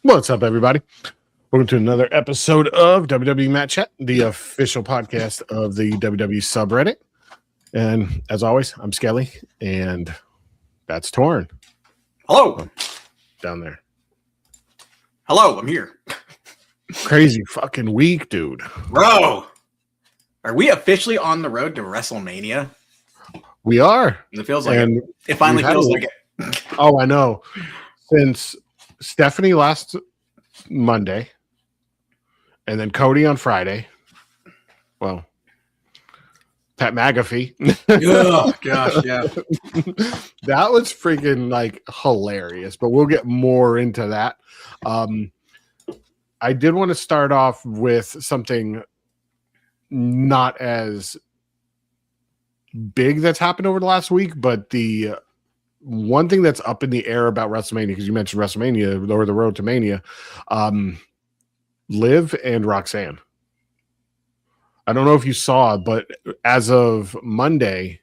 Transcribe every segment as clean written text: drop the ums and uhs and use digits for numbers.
What's up, everybody? Welcome to another episode of WWE Mat Chat, the official podcast of the WWE subreddit. And as always, I'm Skelly, and that's Torn. Hello. Down there. Hello, I'm here. Crazy fucking week, dude. Bro, are we officially on the road to WrestleMania? We are. It feels like it. It finally feels like it. Oh, I know. Since Stephanie last Monday, and then Cody on Friday. Well, Pat McAfee. Oh, gosh, yeah. That was freaking like hilarious, but we'll get more into that. I did want to start off with something not as big that's happened over the last week, but the one thing that's up in the air about WrestleMania, because you mentioned WrestleMania or the Road to Mania, Liv and Roxanne. I don't know if you saw, but as of Monday,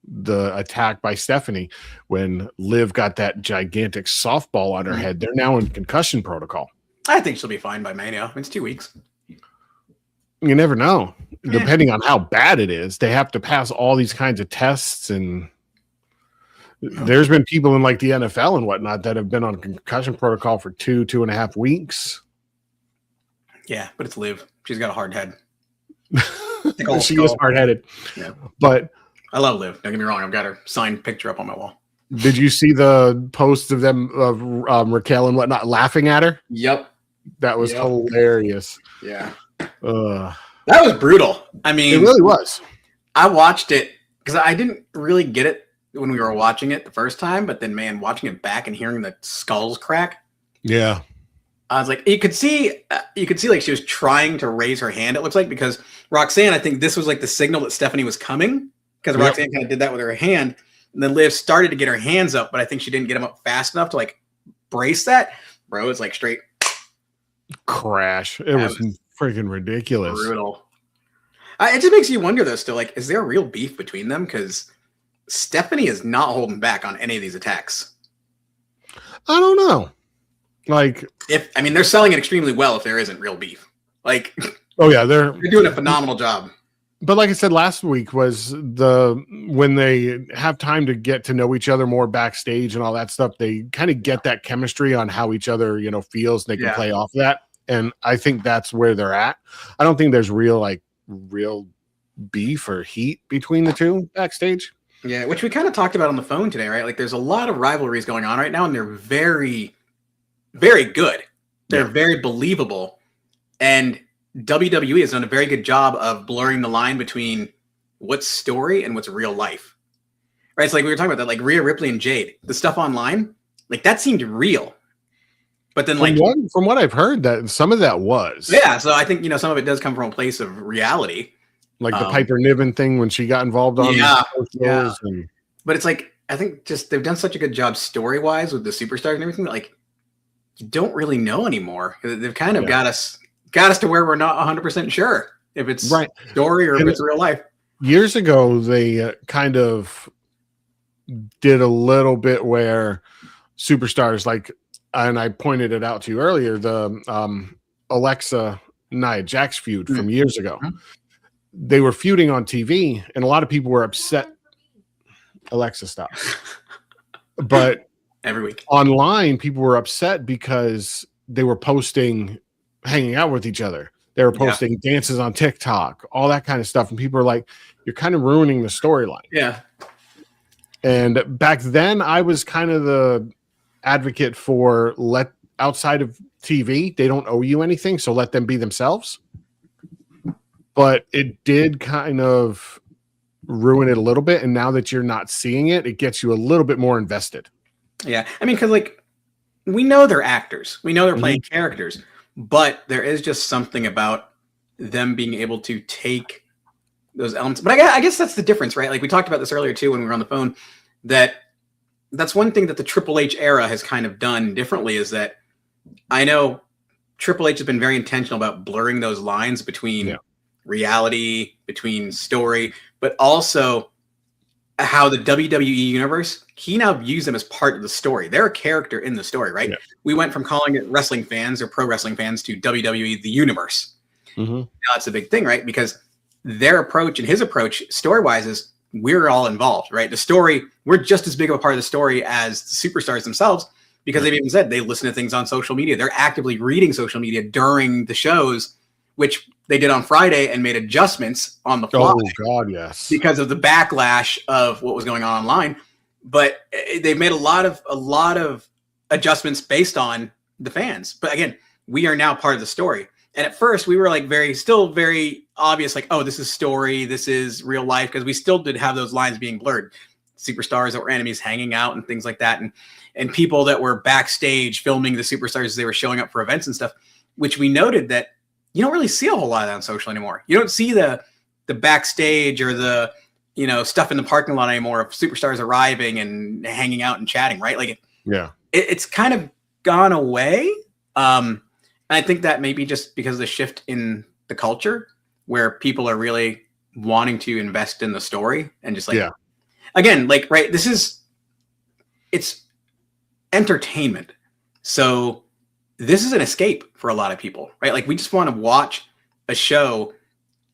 the attack by Stephanie, when Liv got that gigantic softball on her head, they're now in concussion protocol. I think she'll be fine by Mania. It's 2 weeks. You never know. Depending on how bad it is, they have to pass all these kinds of tests, and there's been people in like the NFL and whatnot that have been on concussion protocol for 2.5 weeks. Yeah, but it's Liv. She's got a hard head. She is hard-headed. Yeah. But I love Liv. Don't get me wrong. I've got her signed picture up on my wall. Did you see the post of them of Raquel and whatnot laughing at her? Yep. That was hilarious. Yeah. That was brutal. I mean, it really was. I watched it because I didn't really get it when we were watching it the first time, but then, man, watching it back and hearing the skulls crack. Yeah. I was like, you could see like she was trying to raise her hand. It looks like, because Roxanne, I think this was like the signal that Stephanie was coming, because Roxanne kind of did that with her hand, and then Liv started to get her hands up, but I think she didn't get them up fast enough to like brace that. Bro, it's like straight crash. It was freaking ridiculous. Brutal. It just makes you wonder though, still, like, is there a real beef between them? Because Stephanie is not holding back on any of these attacks. I don't know. Like, they're selling it extremely well if there isn't real beef. Like, oh yeah, they're doing a phenomenal job. But like I said last week, was when they have time to get to know each other more backstage and all that stuff, they kind of get that chemistry on how each other, feels, and they can play off that. And I think that's where they're at. I don't think there's real beef or heat between the two backstage. Yeah, which we kind of talked about on the phone today, right? Like, there's a lot of rivalries going on right now, and they're very, very good. They're very believable. And WWE has done a very good job of blurring the line between what's story and what's real life. Right? It's like we were talking about that, like Rhea Ripley and Jade. The stuff online, like, that seemed real. But then, from what I've heard, that some of that was. Yeah, so I think, some of it does come from a place of reality. Like the Piper Niven thing when she got involved on shows. But it's like, I think just they've done such a good job story-wise with the superstars and everything that, like, you don't really know anymore. They've kind of got us to where we're not 100% sure if it's story or if it's real life. Years ago, they kind of did a little bit where superstars, like, and I pointed it out to you earlier, the Alexa Nia Jax feud from years ago. They were feuding on TV, and a lot of people were upset. Alexa, stop. But every week online, people were upset because they were posting hanging out with each other. They were posting dances on TikTok, all that kind of stuff. And people are like, you're kind of ruining the storyline. Yeah. And back then, I was kind of the advocate for outside of TV, they don't owe you anything, so let them be themselves. But it did kind of ruin it a little bit. And now that you're not seeing it, it gets you a little bit more invested. Yeah. I mean, because, like, we know they're actors. We know they're playing characters. But there is just something about them being able to take those elements. But I guess that's the difference, right? Like, we talked about this earlier, too, when we were on the phone, that's one thing that the Triple H era has kind of done differently, is that I know Triple H has been very intentional about blurring those lines between reality, between story, but also how the WWE universe, he now views them as part of the story. They're a character in the story, right? Yeah. We went from calling it wrestling fans or pro wrestling fans to WWE the universe. Mm-hmm. Now that's a big thing, right? Because their approach and his approach story-wise is we're all involved, right? The story, we're just as big of a part of the story as the superstars themselves, because they've even said they listen to things on social media. They're actively reading social media during the shows, which they did on Friday and made adjustments on the fly. Oh God, yes. Because of the backlash of what was going on online. But they've made a lot of adjustments based on the fans. But again, we are now part of the story. And at first we were like still very obvious, like, oh, this is story, this is real life, because we still did have those lines being blurred. Superstars that were enemies hanging out and things like that. And people that were backstage filming the superstars as they were showing up for events and stuff, which we noted that you don't really see a whole lot of that on social anymore. You don't see the backstage or the, stuff in the parking lot anymore of superstars arriving and hanging out and chatting, right? Like, it's kind of gone away. And I think that maybe just because of the shift in the culture where people are really wanting to invest in the story and just like, again, like, right, it's entertainment. So this is an escape for a lot of people, right? Like, we just want to watch a show.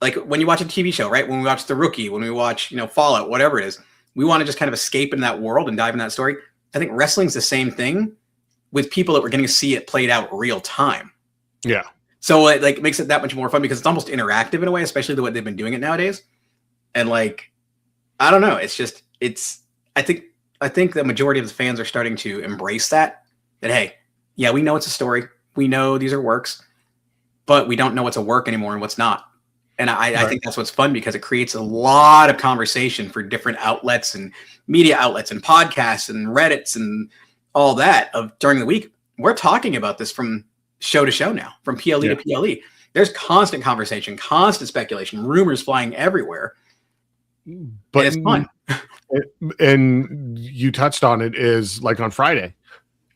Like when you watch a TV show, right? When we watch The Rookie, when we watch, Fallout, whatever it is, we want to just kind of escape in that world and dive in that story. I think wrestling's the same thing with people that we're getting to see it played out real time. Yeah. So it like makes it that much more fun because it's almost interactive in a way, especially the way they've been doing it nowadays. And like, I don't know. I think the majority of the fans are starting to embrace that, hey, yeah, we know it's a story. We know these are works, but we don't know what's a work anymore and what's not. And I think that's what's fun because it creates a lot of conversation for different outlets and media outlets and podcasts and Reddits and all that of during the week. We're talking about this from show to show now, from PLE to PLE. There's constant conversation, constant speculation, rumors flying everywhere. But it's fun. And you touched on it is like on Friday,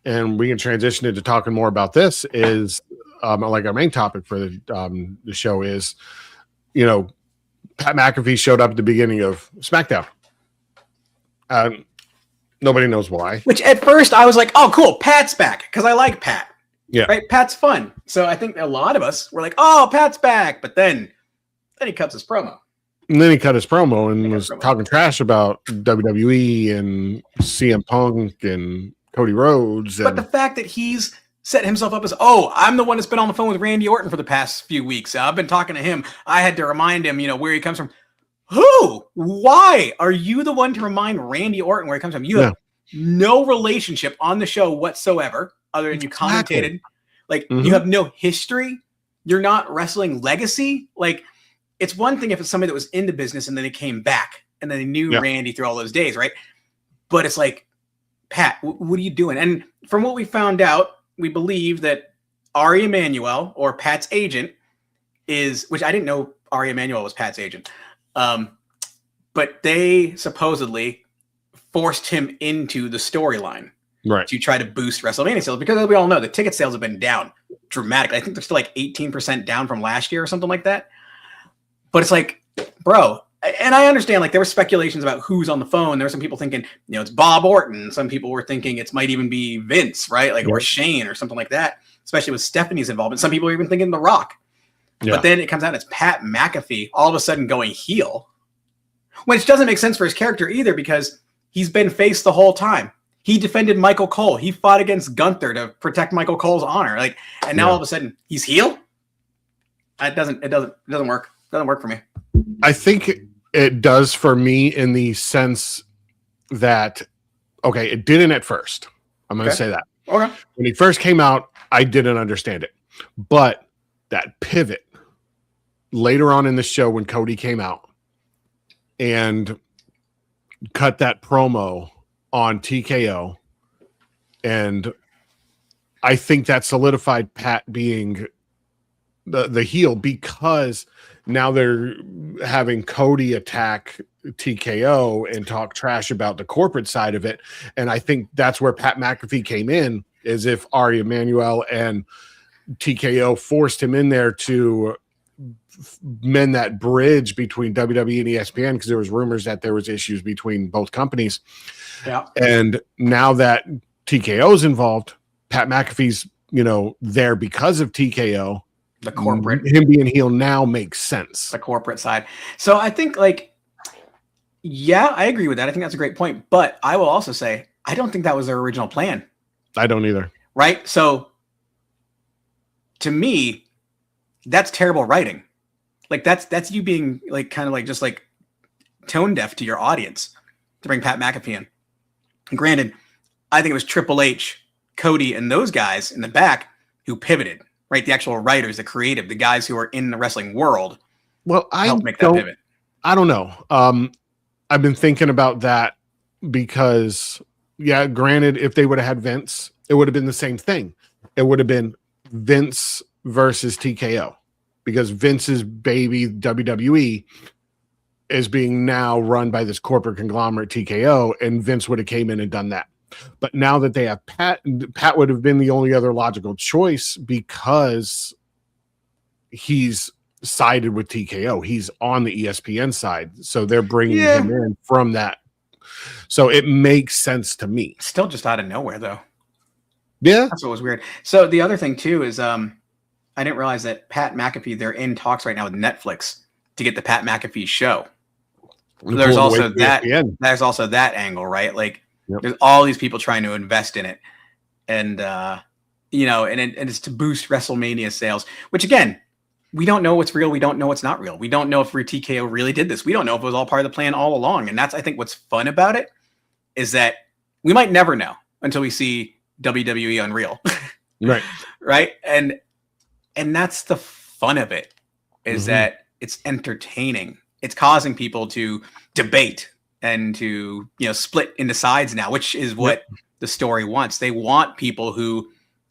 and we can transition into talking more about this is like our main topic for the show is, Pat McAfee showed up at the beginning of SmackDown. Nobody knows why. Which at first I was like, oh, cool, Pat's back, because I like Pat. Yeah. Right? Pat's fun. So I think a lot of us were like, oh, Pat's back. But then he cuts his promo. And then he cut his promo and was talking trash about WWE and CM Punk and Cody Rhodes. But the fact that he's set himself up as, oh, I'm the one that's been on the phone with Randy Orton for the past few weeks. I've been talking to him. I had to remind him, where he comes from. Who? Why are you the one to remind Randy Orton where he comes from? You have no relationship on the show whatsoever, other than you commentated. Like, you have no history. You're not wrestling legacy. Like, it's one thing if it's somebody that was in the business and then they came back and then they knew Randy through all those days, right? But it's like, Pat, what are you doing? And from what we found out, we believe that Ari Emanuel, or Pat's agent, which I didn't know Ari Emanuel was Pat's agent, but they supposedly forced him into the storyline to try to boost WrestleMania sales, because as we all know, the ticket sales have been down dramatically. I think they're still like 18% down from last year or something like that. But it's like, bro, and I understand, like, there were speculations about who's on the phone. There were some people thinking, it's Bob Orton. Some people were thinking it might even be Vince, right? Like, or Shane or something like that, especially with Stephanie's involvement. Some people were even thinking The Rock. But then it comes out, it's Pat McAfee all of a sudden going heel, which doesn't make sense for his character either, because he's been face the whole time. He defended Michael Cole. He fought against Gunther to protect Michael Cole's honor. Like, and now all of a sudden he's heel. It doesn't work. Doesn't work for me. I think it does for me in the sense that, it didn't at first. I'm going to say that. Okay. When he first came out, I didn't understand it. But that pivot later on in the show when Cody came out and cut that promo on TKO, and I think that solidified Pat being the heel, because now they're having Cody attack TKO and talk trash about the corporate side of it. And I think that's where Pat McAfee came in, is if Ari Emanuel and TKO forced him in there to mend that bridge between WWE and ESPN, because there was rumors that there was issues between both companies. Yeah. And now that TKO's involved, Pat McAfee's, there because of TKO. The corporate, him being heel now makes sense. The corporate side. So I think, like, yeah, I agree with that. I think that's a great point. But I will also say, I don't think that was their original plan. I don't either. Right? So to me, that's terrible writing. Like, that's you being like kind of like just like tone deaf to your audience to bring Pat McAfee in. And granted, I think it was Triple H, Cody, and those guys in the back who pivoted, right? The actual writers, the creative, the guys who are in the wrestling world. Well, I helped make that pivot. I don't know. I've been thinking about that because, yeah, granted, if they would have had Vince, it would have been the same thing. It would have been Vince versus TKO, because Vince's baby WWE is being now run by this corporate conglomerate TKO, and Vince would have came in and done that. But now that they have Pat would have been the only other logical choice, because he's sided with TKO. He's on the ESPN side. So they're bringing him in from that. So it makes sense to me. Still just out of nowhere, though. Yeah. That's what was weird. So the other thing, too, is I didn't realize that Pat McAfee, they're in talks right now with Netflix to get the Pat McAfee show. There's also that. There's also that angle, right? Like, there's all these people trying to invest in it, and and it's to boost WrestleMania sales. Which, again, we don't know what's real. We don't know what's not real. We don't know if TKO really did this. We don't know if it was all part of the plan all along. And that's, I think, what's fun about it is that we might never know until we see WWE Unreal, right? Right, and that's the fun of it, is that it's entertaining. It's causing people to debate and to, split into sides now, which is what the story wants. They want people who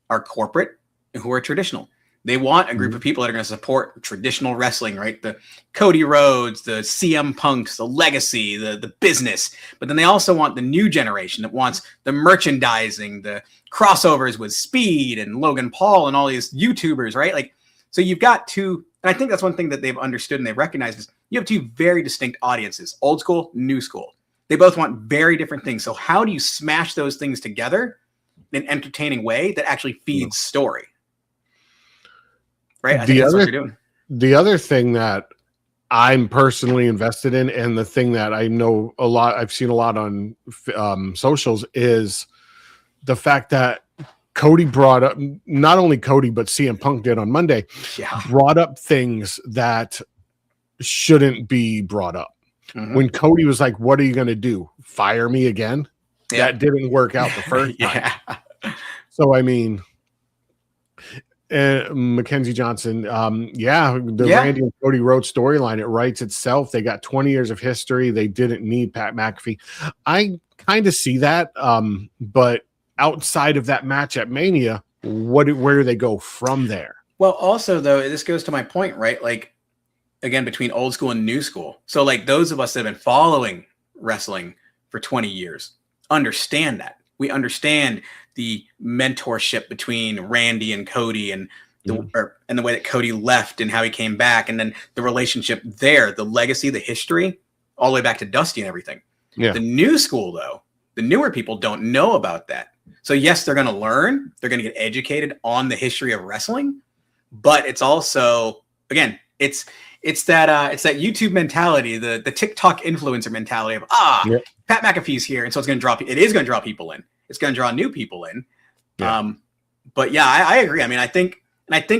are corporate and who are traditional. They want a group of people that are going to support traditional wrestling, right? The Cody Rhodes, the CM Punks, the legacy, the business. But then they also want the new generation that wants the merchandising, the crossovers with Speed and Logan Paul and all these YouTubers, right? Like, so you've got two, and I think that's one thing that they've understood and they've recognized is you have two very distinct audiences, old school, new school. They both want very different things. So how do you smash those things together in an entertaining way that actually feeds story? Right? I think that's what you're doing. The other thing that I'm personally invested in, and the thing that I know a lot, I've seen a lot on socials, is the fact that Cody brought up, not only Cody, but CM Punk did on Monday, brought up things that shouldn't be brought up. When Cody was like, "What are you going to do? Fire me again?" That didn't work out the first time. So, I mean, Mackenzie Johnson, Randy and Cody Rhodes storyline, it writes itself. They got 20 years of history. They didn't need Pat McAfee. I kind of see that, but outside of that match at Mania, where do they go from there? Well, also, though, this goes to my point, right? Like, again, between old school and new school. So, like, those of us that have been following wrestling for 20 years understand that. We understand the mentorship between Randy and Cody, and the way that Cody left and how he came back, and then the relationship there, the legacy, the history, all the way back to Dusty and everything. Yeah. The new school, though, the newer people don't know about that. So yes, they're going to learn, they're going to get educated on the history of wrestling, but it's also, again, it's that YouTube mentality, the TikTok influencer mentality of Pat McAfee's here, and so it is going to draw people in. It's going to draw new people in. Yeah. But yeah, I agree. I mean, I think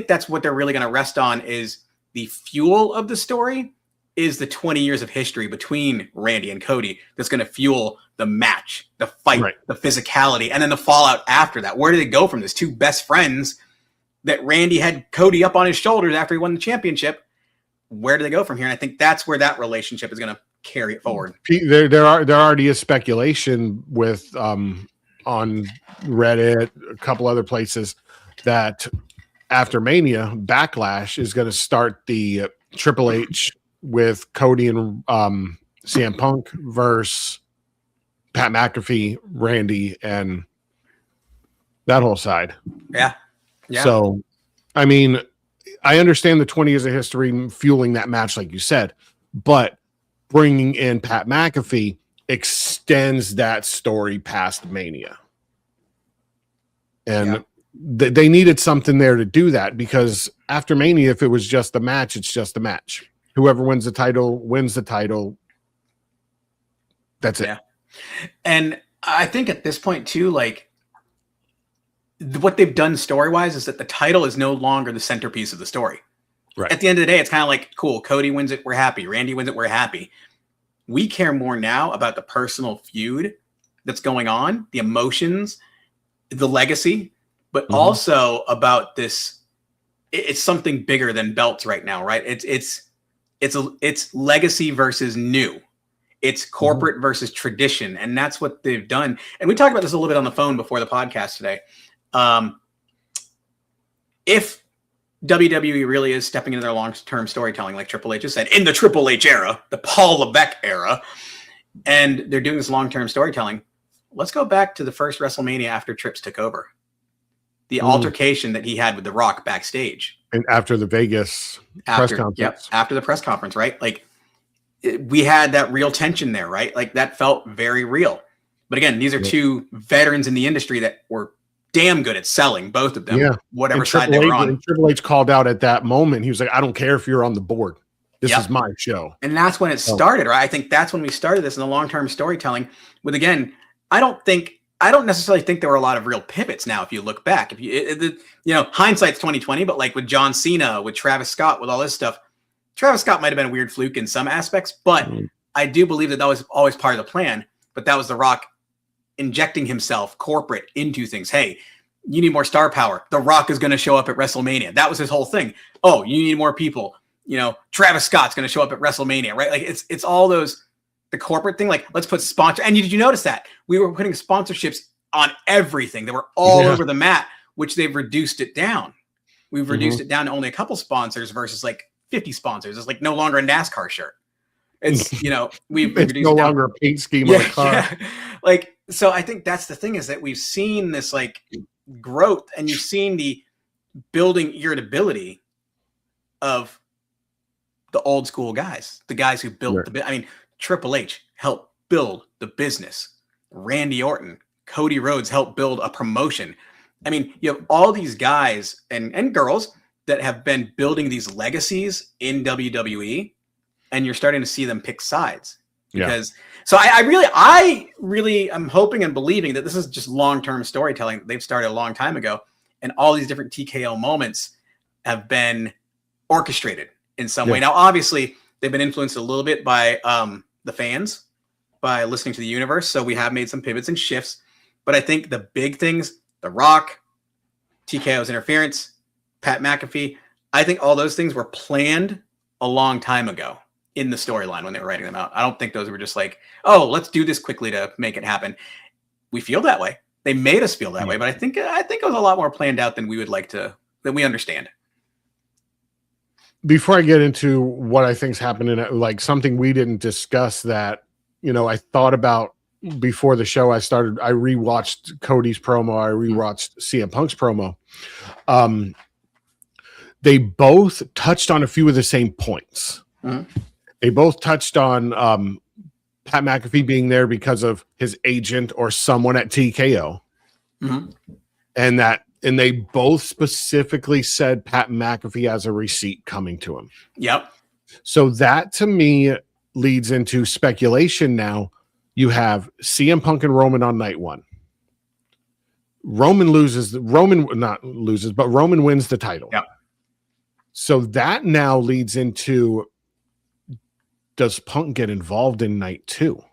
that's what they're really going to rest on, is the fuel of the story is the 20 years of history between Randy and Cody that's going to fuel the match, the fight, the physicality, and then the fallout after that. Where do they go from this? Two best friends that Randy had Cody up on his shoulders after he won the championship. Where do they go from here? And I think that's where that relationship is going to carry it forward. There already is speculation with on Reddit, a couple other places, that after Mania, Backlash is going to start the Triple H with Cody and CM Punk versus Pat McAfee, Randy, and that whole side. Yeah. So, I mean, I understand the 20 years of history fueling that match, like you said, but bringing in Pat McAfee extends that story past Mania. And they needed something there to do that, because after Mania, if it was just a match, it's just a match. Whoever wins the title wins the title. That's it. Yeah. And I think at this point too, like what they've done story-wise is that the title is no longer the centerpiece of the story. Right. At the end of the day, it's kind of like, cool, Cody wins it, we're happy. Randy wins it, we're happy. We care more now about the personal feud that's going on, the emotions, the legacy, but also about this. It's something bigger than belts right now, right? It's legacy versus new. It's corporate versus tradition, and that's what they've done. And we talked about this a little bit on the phone before the podcast today. If WWE really is stepping into their long-term storytelling, like Triple H has said, in the Triple H era, the Paul Levesque era, and they're doing this long-term storytelling, let's go back to the first WrestleMania after Trips took over. The altercation that he had with The Rock backstage. And after the Vegas press conference. Yep, after the press conference, right? Like, we had that real tension there, right? Like, that felt very real. But again, these are two veterans in the industry that were damn good at selling, both of them, whatever side they were on. And Triple H called out at that moment. He was like, I don't care if you're on the board. This is my show. And that's when it started, right? I think that's when we started this in the long-term storytelling with, again, I don't necessarily think there were a lot of real pivots now. If you look back, if you hindsight's 2020, but like with John Cena, with Travis Scott, with all this stuff, Travis Scott might've been a weird fluke in some aspects, but I do believe that was always part of the plan. But that was The Rock injecting himself corporate into things. Hey, you need more star power. The Rock is going to show up at WrestleMania. That was his whole thing. Oh, you need more people. Travis Scott's going to show up at WrestleMania, right? Like it's all those, the corporate thing. Like, let's put sponsor. And did you notice that we were putting sponsorships on everything? They were all over the mat, which they've reduced it down. We've reduced it down to only a couple sponsors versus like 50 sponsors. It's like no longer a NASCAR shirt. It's, we've it's no longer a paint scheme on a car. Yeah. Like, so I think that's the thing, is that we've seen this like growth, and you've seen the building irritability of the old school guys, the guys who built the, I mean, Triple H helped build the business. Randy Orton, Cody Rhodes helped build a promotion. I mean, you have all these guys and girls that have been building these legacies in WWE, and you're starting to see them pick sides. Because so I really am hoping and believing that this is just long-term storytelling that they've started a long time ago, and all these different TKO moments have been orchestrated in some way. Now, obviously, they've been influenced a little bit by the fans, by listening to the universe. So we have made some pivots and shifts. But I think the big things, The Rock, TKO's interference, Pat McAfee, I think all those things were planned a long time ago in the storyline when they were writing them out. I don't think those were just like, oh, let's do this quickly to make it happen. We feel that way. They made us feel that way. But I think it was a lot more planned out than we would like to, than we understand. Before I get into what I think's happening, like something we didn't discuss that, I thought about before the show, I rewatched Cody's promo. I rewatched CM Punk's promo. They both touched on a few of the same points. They both touched on Pat McAfee being there because of his agent or someone at TKO. And they both specifically said Pat McAfee has a receipt coming to him. Yep. So that to me leads into speculation now. You have CM Punk and Roman on night one. Roman wins the title. Yep. So that now leads into, does Punk get involved in night two?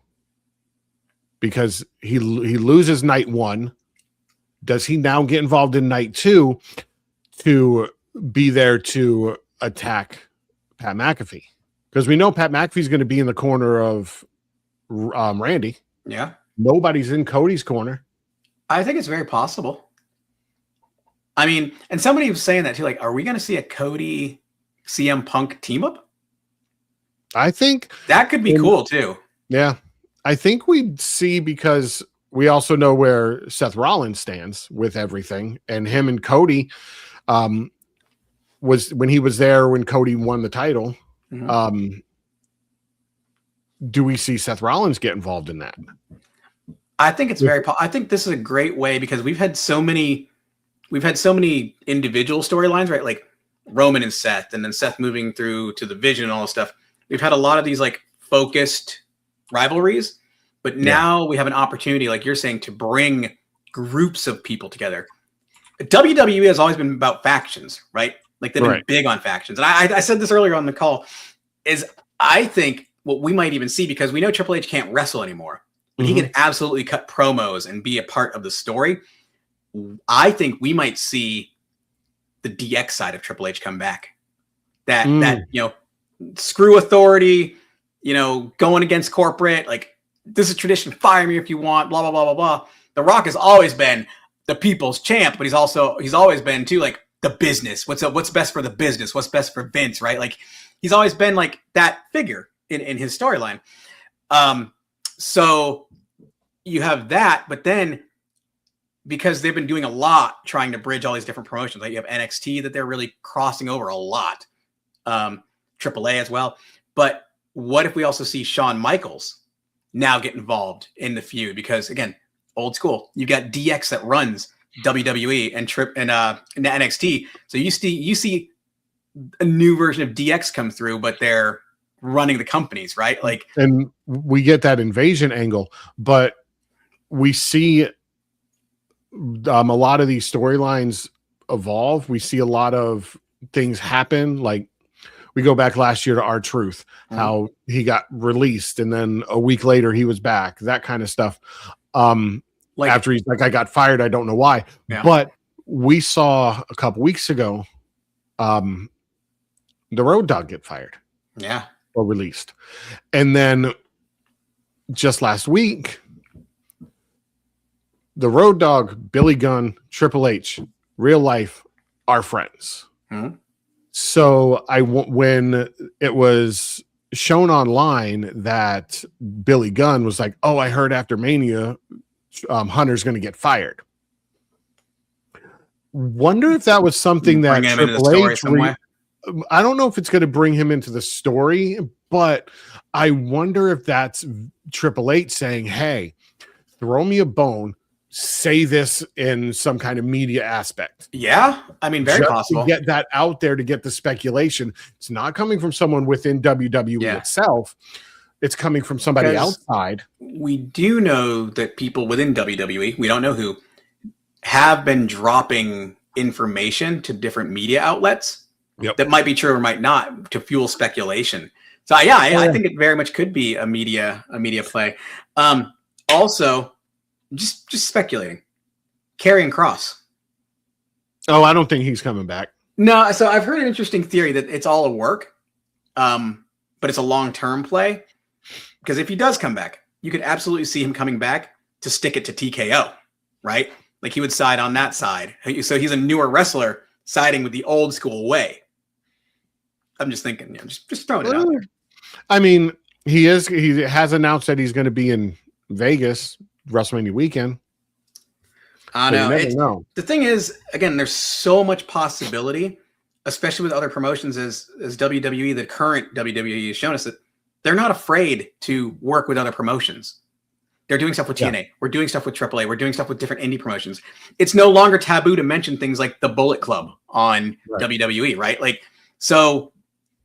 Because he loses night one. Does he now get involved in night two to be there to attack Pat McAfee? Because we know Pat McAfee's going to be in the corner of Randy. Yeah. Nobody's in Cody's corner. I think it's very possible. I mean, and somebody was saying that too, like, are we going to see a Cody CM Punk team up? I think that could be cool too. Yeah. I think we'd see, because we also know where Seth Rollins stands with everything, and him and Cody, was when he was there when Cody won the title. Mm-hmm. Do we see Seth Rollins get involved in that? I think it's I think this is a great way because we've had so many individual storylines, right? Like Roman and Seth, and then Seth moving through to the Vision and all this stuff. We've had a lot of these like focused rivalries, but now we have an opportunity, like you're saying, to bring groups of people together. WWE has always been about factions, right? Like they've been big on factions. And I said this earlier on the call, is I think what we might even see, because we know Triple H can't wrestle anymore, but he can absolutely cut promos and be a part of the story. I think we might see the DX side of Triple H come back. That, you know, screw authority, you know, going against corporate, like this is tradition, fire me if you want, blah, blah, blah, blah, blah. The Rock has always been the people's champ, but he's always been too like the business. What's best for the business? What's best for Vince, right? Like he's always been like that figure in his storyline. So you have that, but then because they've been doing a lot trying to bridge all these different promotions, like you have NXT that they're really crossing over a lot, AAA as well. But what if we also see Shawn Michaels now get involved in the feud? Because again, old school, you got DX that runs WWE and NXT. So you see a new version of DX come through, but they're running the companies, right? Like, and we get that invasion angle, but we see a lot of these storylines evolve. We see a lot of things happen. Like we go back last year to R-Truth, how he got released and then a week later he was back, that kind of stuff. Like after he's like, I got fired, I don't know why. Yeah. But we saw a couple weeks ago the Road Dogg get fired. Yeah. Or released. And then just last week, the Road Dogg, Billy Gunn, Triple H, real life are friends. So when it was shown online that Billy Gunn was like, oh, I heard after Mania, Hunter's going to get fired. Wonder if that was something that Triple H. I don't know if it's going to bring him into the story, but I wonder if that's Triple H saying, hey, throw me a bone, say this in some kind of media aspect. Yeah, I mean, very possible. To get that out there, to get the speculation. It's not coming from someone within WWE itself. It's coming from somebody outside. We do know that people within WWE, we don't know who, have been dropping information to different media outlets. Yep. That might be true or might not, to fuel speculation. So I think it very much could be a media play. Also, just speculating. Karrion Kross. Oh, I don't think he's coming back. No, so I've heard an interesting theory that it's all a work, but it's a long-term play. Because if he does come back, you could absolutely see him coming back to stick it to TKO, right? Like he would side on that side. So he's a newer wrestler siding with the old school way. I'm just thinking, just throwing it out there. I mean, he has announced that he's going to be in Vegas WrestleMania weekend. I know. The thing is, again, there's so much possibility, especially with other promotions as WWE, the current WWE has shown us that they're not afraid to work with other promotions. They're doing stuff with TNA. Yeah. We're doing stuff with AAA. We're doing stuff with different indie promotions. It's no longer taboo to mention things like the Bullet Club on WWE, right? Like, so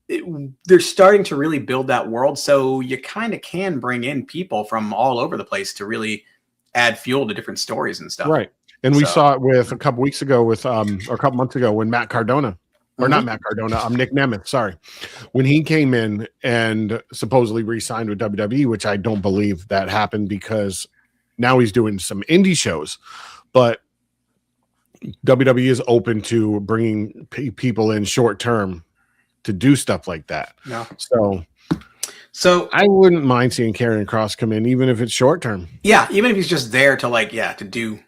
they're starting to really build that world. So you kind of can bring in people from all over the place to really add fuel to different stories and stuff. Right. And we saw it with a couple weeks ago with, or a couple months ago when Matt Cardona, or not Matt Cardona, Nick Nemeth, sorry. When he came in and supposedly re-signed with WWE, which I don't believe that happened because now he's doing some indie shows. But WWE is open to bringing people in short term to do stuff like that. Yeah. So I wouldn't mind seeing Karrion Kross come in, even if it's short term. Yeah, even if he's just there to to do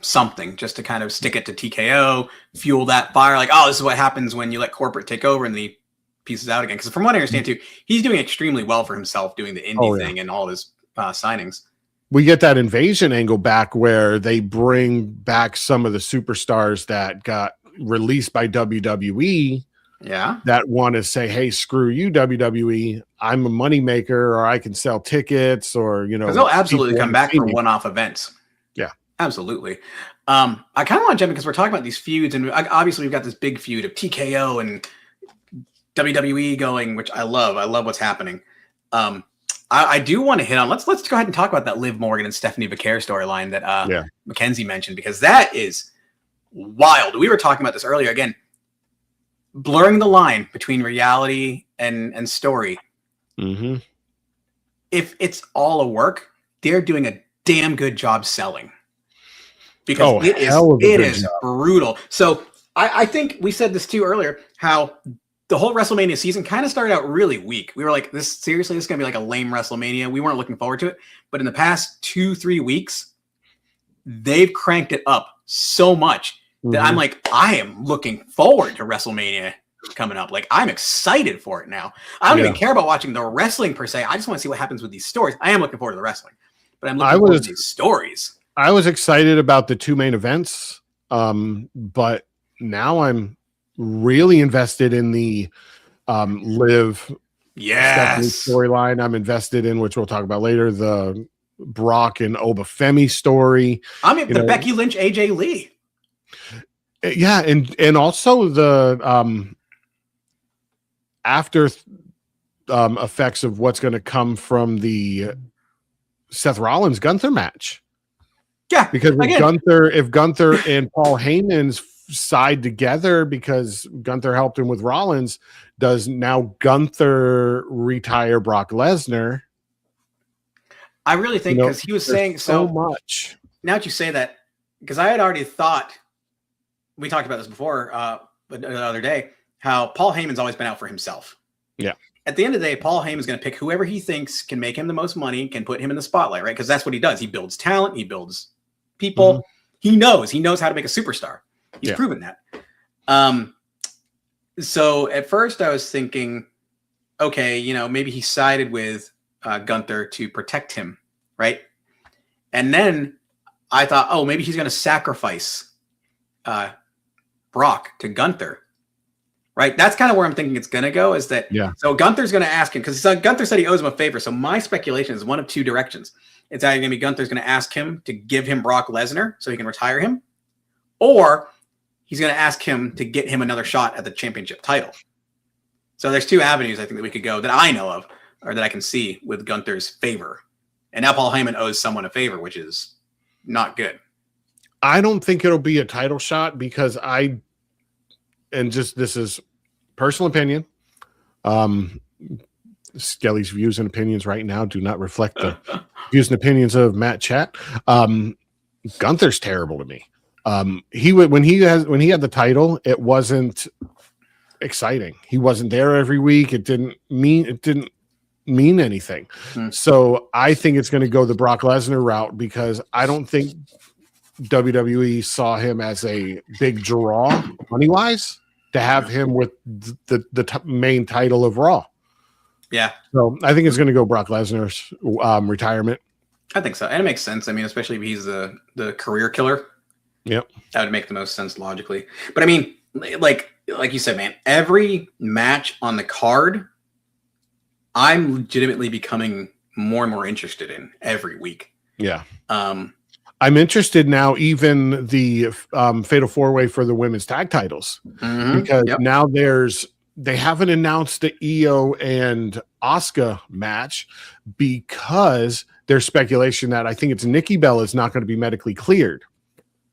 something, just to kind of stick it to TKO, fuel that fire. Like, oh, this is what happens when you let corporate take over and the pieces out again. Because from what I understand too, he's doing extremely well for himself doing the indie thing and all his signings. We get that invasion angle back where they bring back some of the superstars that got released by WWE that want to say, hey, screw you, WWE. I'm a moneymaker, or I can sell tickets, or, because they'll absolutely come back for one-off events. Yeah, absolutely. I kind of want to jump in because we're talking about these feuds, and obviously we've got this big feud of TKO and WWE going, which I love. I love what's happening. I do want to hit on. Let's go ahead and talk about that Liv Morgan and Stephanie Becerra storyline that Mackenzie mentioned, because that is wild. We were talking about this earlier. Again, blurring the line between reality and story. Mm-hmm. If it's all a work, they're doing a damn good job selling, because it is brutal. So I think we said this too earlier, how the whole WrestleMania season kind of started out really weak. We were like, this is going to be like a lame WrestleMania. We weren't looking forward to it. But in the past 2-3 weeks, they've cranked it up so much that I'm like, I am looking forward to WrestleMania coming up. Like, I'm excited for it now. I don't even care about watching the wrestling per se. I just want to see what happens with these stories. I am looking forward to the wrestling, but I'm looking forward to these stories. I was excited about the 2 main events, but now I'm really invested in the Liv storyline. I'm invested in, which we'll talk about later, the Brock and Oba Femi story. I mean, the Becky Lynch, AJ Lee. Yeah, and also the after effects of what's going to come from the Seth Rollins Gunther match. Yeah, because if Gunther and Paul Heyman's side together, because Gunther helped him with Rollins, does now Gunther retire Brock Lesnar? I really think, because he was saying so much. Now that you say that, because I had already thought, we talked about this before the other day, how Paul Heyman's always been out for himself. Yeah. At the end of the day, Paul Heyman's going to pick whoever he thinks can make him the most money, can put him in the spotlight, right? Because that's what he does. He builds talent. He builds people. Mm-hmm. He knows how to make a superstar. He's proven that. So at first I was thinking, okay, maybe he sided with Gunther to protect him, right? And then I thought, oh, maybe he's going to sacrifice Brock to Gunther, right? That's kind of where I'm thinking it's going to go, is that, so Gunther's going to ask him, because Gunther said he owes him a favor. So my speculation is one of 2 directions. It's either going to be Gunther's going to ask him to give him Brock Lesnar so he can retire him, or he's going to ask him to get him another shot at the championship title. So there's 2 avenues I think that we could go, that I know of, or that I can see, with Gunther's favor. And now Paul Heyman owes someone a favor, which is not good. I don't think it'll be a title shot, because this is personal opinion. Skelly's views and opinions right now do not reflect the views and opinions of Mat Chat. Gunther's terrible to me. When he had the title, it wasn't exciting. He wasn't there every week. It didn't mean anything. So I think it's going to go the Brock Lesnar route, because I don't think WWE saw him as a big draw money wise to have him with the main title of Raw. Yeah. So I think it's going to go Brock Lesnar's retirement. I think so. And it makes sense. I mean, especially if he's the career killer. Yep. That would make the most sense logically. But I mean, like you said, man, every match on the card, I'm legitimately becoming more and more interested in every week. Yeah. I'm interested now, even the Fatal 4-Way for the women's tag titles, because now they haven't announced the Io and Asuka match, because there's speculation that I think it's Nikki Bella is not going to be medically cleared.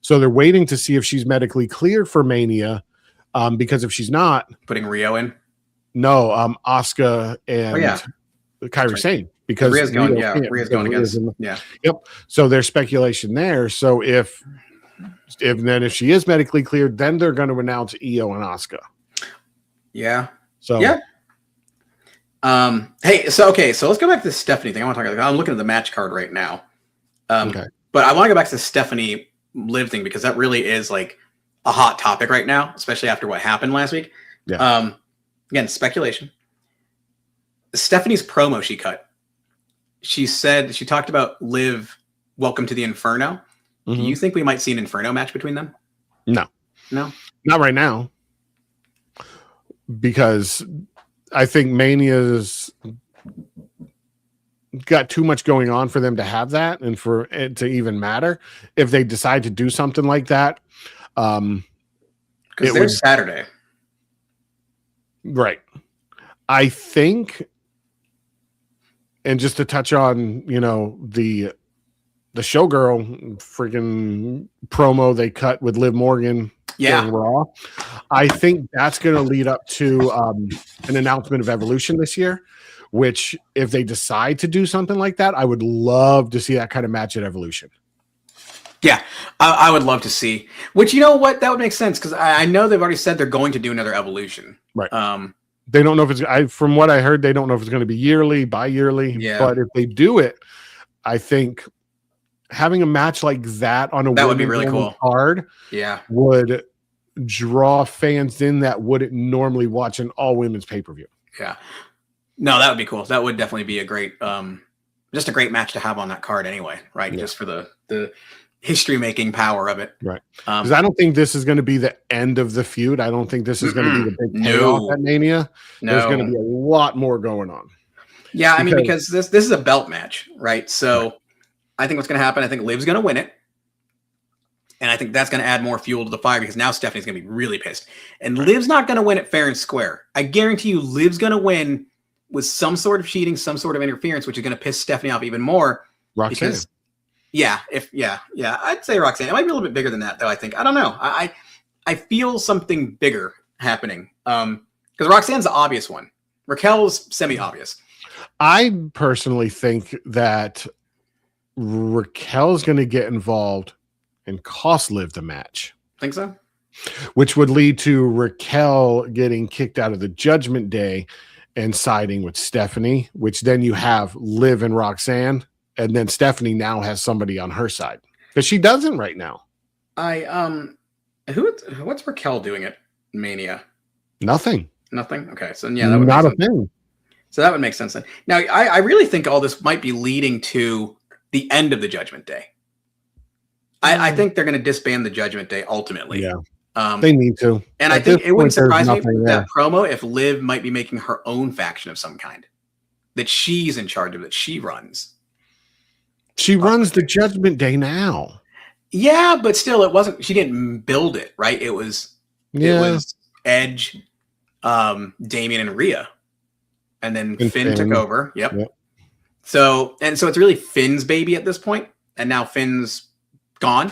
So they're waiting to see if she's medically cleared for Mania, because if she's not, putting Rio in. No, Asuka and Kairi Sane, because Rhea's going against. Yep. So there's speculation there. So if she is medically cleared, then they're going to announce Io and Asuka. Yeah. So hey, so let's go back to the Stephanie thing. I want to talk about. I'm looking at the match card right now. But I want to go back to the Stephanie Liv thing, because that really is like a hot topic right now, especially after what happened last week. Yeah. Again, speculation. Stephanie's promo she cut. She talked about Liv, welcome to the Inferno. Do you think we might see an Inferno match between them? No. Not right now, because I think Mania's got too much going on for them to have that and for it to even matter. If they decide to do something like that, because there's Saturday. Right. I think, and just to touch on, the showgirl freaking promo they cut with Liv Morgan during Raw, I think that's going to lead up to an announcement of Evolution this year, which if they decide to do something like that, I would love to see that kind of match at Evolution. Yeah, I would love to see, which, you know what, that would make sense, because I know they've already said they're going to do another Evolution. Right. They don't know if it's, from what I heard, they don't know if it's going to be yearly, bi-yearly, but if they do it, I think having a match like that on that would be really cool card would draw fans in that wouldn't normally watch an all-women's pay-per-view. Yeah. No, that would be cool. That would definitely be a great, just a great match to have on that card anyway, right? Yeah. Just for the history-making power of it. Right. Because I don't think this is going to be the end of the feud. I don't think this is going to be the big payoff at Mania. No. There's going to be a lot more going on. Yeah, because this is a belt match, right? So I think what's going to happen, I think Liv's going to win it. And I think that's going to add more fuel to the fire, because now Stephanie's going to be really pissed. And Liv's not going to win it fair and square. I guarantee you Liv's going to win with some sort of cheating, some sort of interference, which is going to piss Stephanie off even more. Roxanne. Because, I'd say Roxanne. It might be a little bit bigger than that, though, I think. I don't know. I feel something bigger happening. Because Roxanne's the obvious one. Raquel's semi-obvious. I personally think that Raquel's going to get involved and cost Liv the match. Think so? Which would lead to Raquel getting kicked out of the Judgment Day and siding with Stephanie, which then you have Liv and Roxanne, and then Stephanie now has somebody on her side, because she doesn't right now. What's Raquel doing at Mania? Nothing. Okay, so that would not make a thing. So that would make sense then. Now, I really think all this might be leading to the end of the Judgment Day. I think they're going to disband the Judgment Day ultimately. Yeah, they need to. And I think it wouldn't surprise me that promo if Liv might be making her own faction of some kind that she's in charge of, that she runs. She runs the Judgment Day now. Yeah, but still, it wasn't. She didn't build it, right? It was Edge, Damian, and Rhea, and then Finn took over. Yep. So it's really Finn's baby at this point, and now Finn's gone.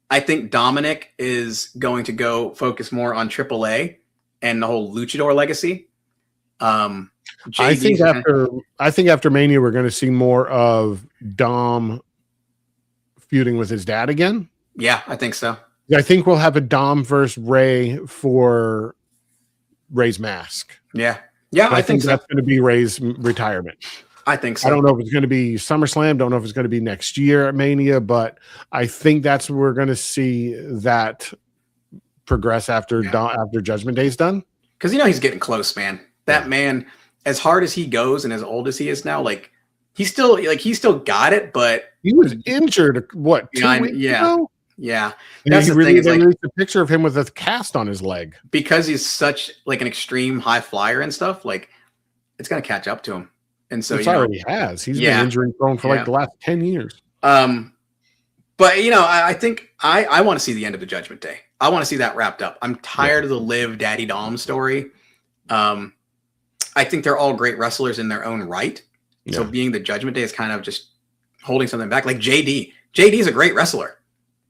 I think Dominic is going to go focus more on AAA and the whole Luchador legacy. I think after Mania, we're going to see more of Dom feuding with his dad again. Yeah, I think so. I think we'll have a Dom versus Ray for Ray's mask. Yeah, I think that's going to be Ray's retirement. I think so. I don't know if it's going to be SummerSlam. Don't know if it's going to be next year at Mania, but I think that's where we're going to see that progress after Judgment Day's done. Because he's getting close, man. That man, as hard as he goes and as old as he is now, he's still got it, but he was injured. What? 2 weeks ago? Yeah. That's the thing. They released a picture of him with a cast on his leg because he's such an extreme high flyer and stuff. It's going to catch up to him. And so it already has. He's been injury prone for the last 10 years. But I think I want to see the end of the Judgment Day. I want to see that wrapped up. I'm tired of the Liv Daddy Dom story. I think they're all great wrestlers in their own right. So being the Judgment Day is kind of just holding something back. Like JD. JD is a great wrestler.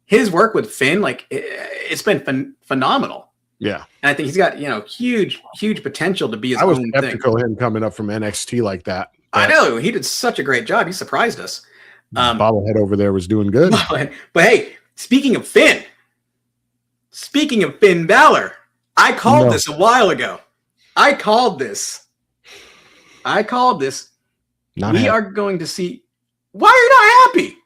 His work with Finn, it's been phenomenal. Yeah. And I think he's got, huge potential to be his own thing. I was skeptical of him coming up from NXT like that. I know. He did such a great job. He surprised us. Bobblehead over there was doing good. But hey, speaking of Finn Balor, I called this a while ago. I called this. We are going to see. Why are you not happy?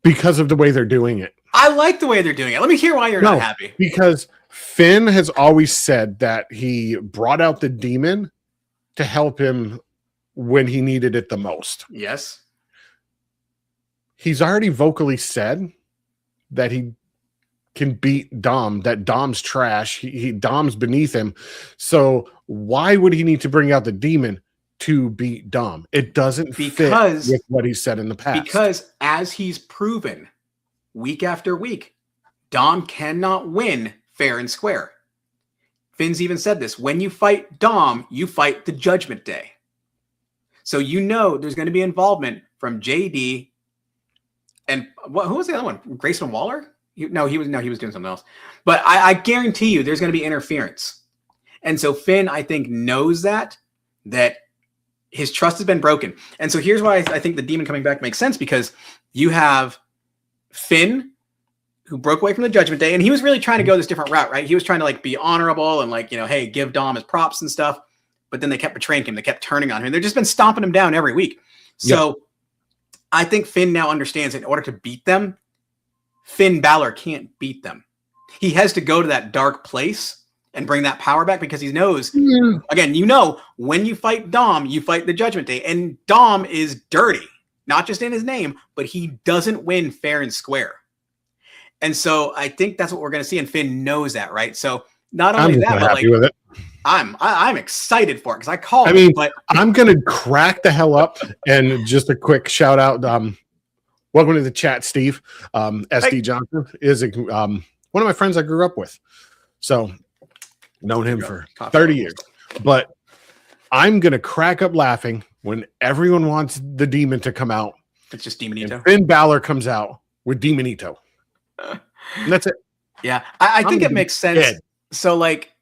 Because of the way they're doing it. I like the way they're doing it. Let me hear why you're not happy. Because Finn has always said that he brought out the demon to help him when he needed it the most. Yes. He's already vocally said that he can beat Dom, that Dom's trash. Dom's beneath him. So why would he need to bring out the demon to beat Dom? It doesn't fit with what he said in the past. Because as he's proven week after week, Dom cannot win fair and square. Finn's even said this. When you fight Dom, you fight the Judgment Day. So you know there's going to be involvement from JD and who was the other one? Grayson Waller? He was doing something else. But I guarantee you there's going to be interference. And so Finn, I think, knows that his trust has been broken. And so here's why I think the demon coming back makes sense, because you have Finn, who broke away from the Judgment Day, and he was really trying to go this different route, right? He was trying to like be honorable and like, hey, give Dom his props and stuff. But then they kept betraying him. They kept turning on him. They've just been stomping him down every week. So I think Finn now understands that in order to beat them, Finn Balor can't beat them. He has to go to that dark place and bring that power back, because he knows, again, when you fight Dom, you fight the Judgment Day. And Dom is dirty, not just in his name, but he doesn't win fair and square. And so I think that's what we're going to see. And Finn knows that, right? So not only that, but like, with it. I'm excited for it because I called it. But I'm going to crack the hell up. And just a quick shout out. Welcome to the chat, Steve. SD Johnson is one of my friends I grew up with. So known him for 30 years. But I'm going to crack up laughing when everyone wants the demon to come out. It's just Demonito. Finn Balor comes out with Demonito. And that's it. Yeah. I think it makes sense. Dead. So like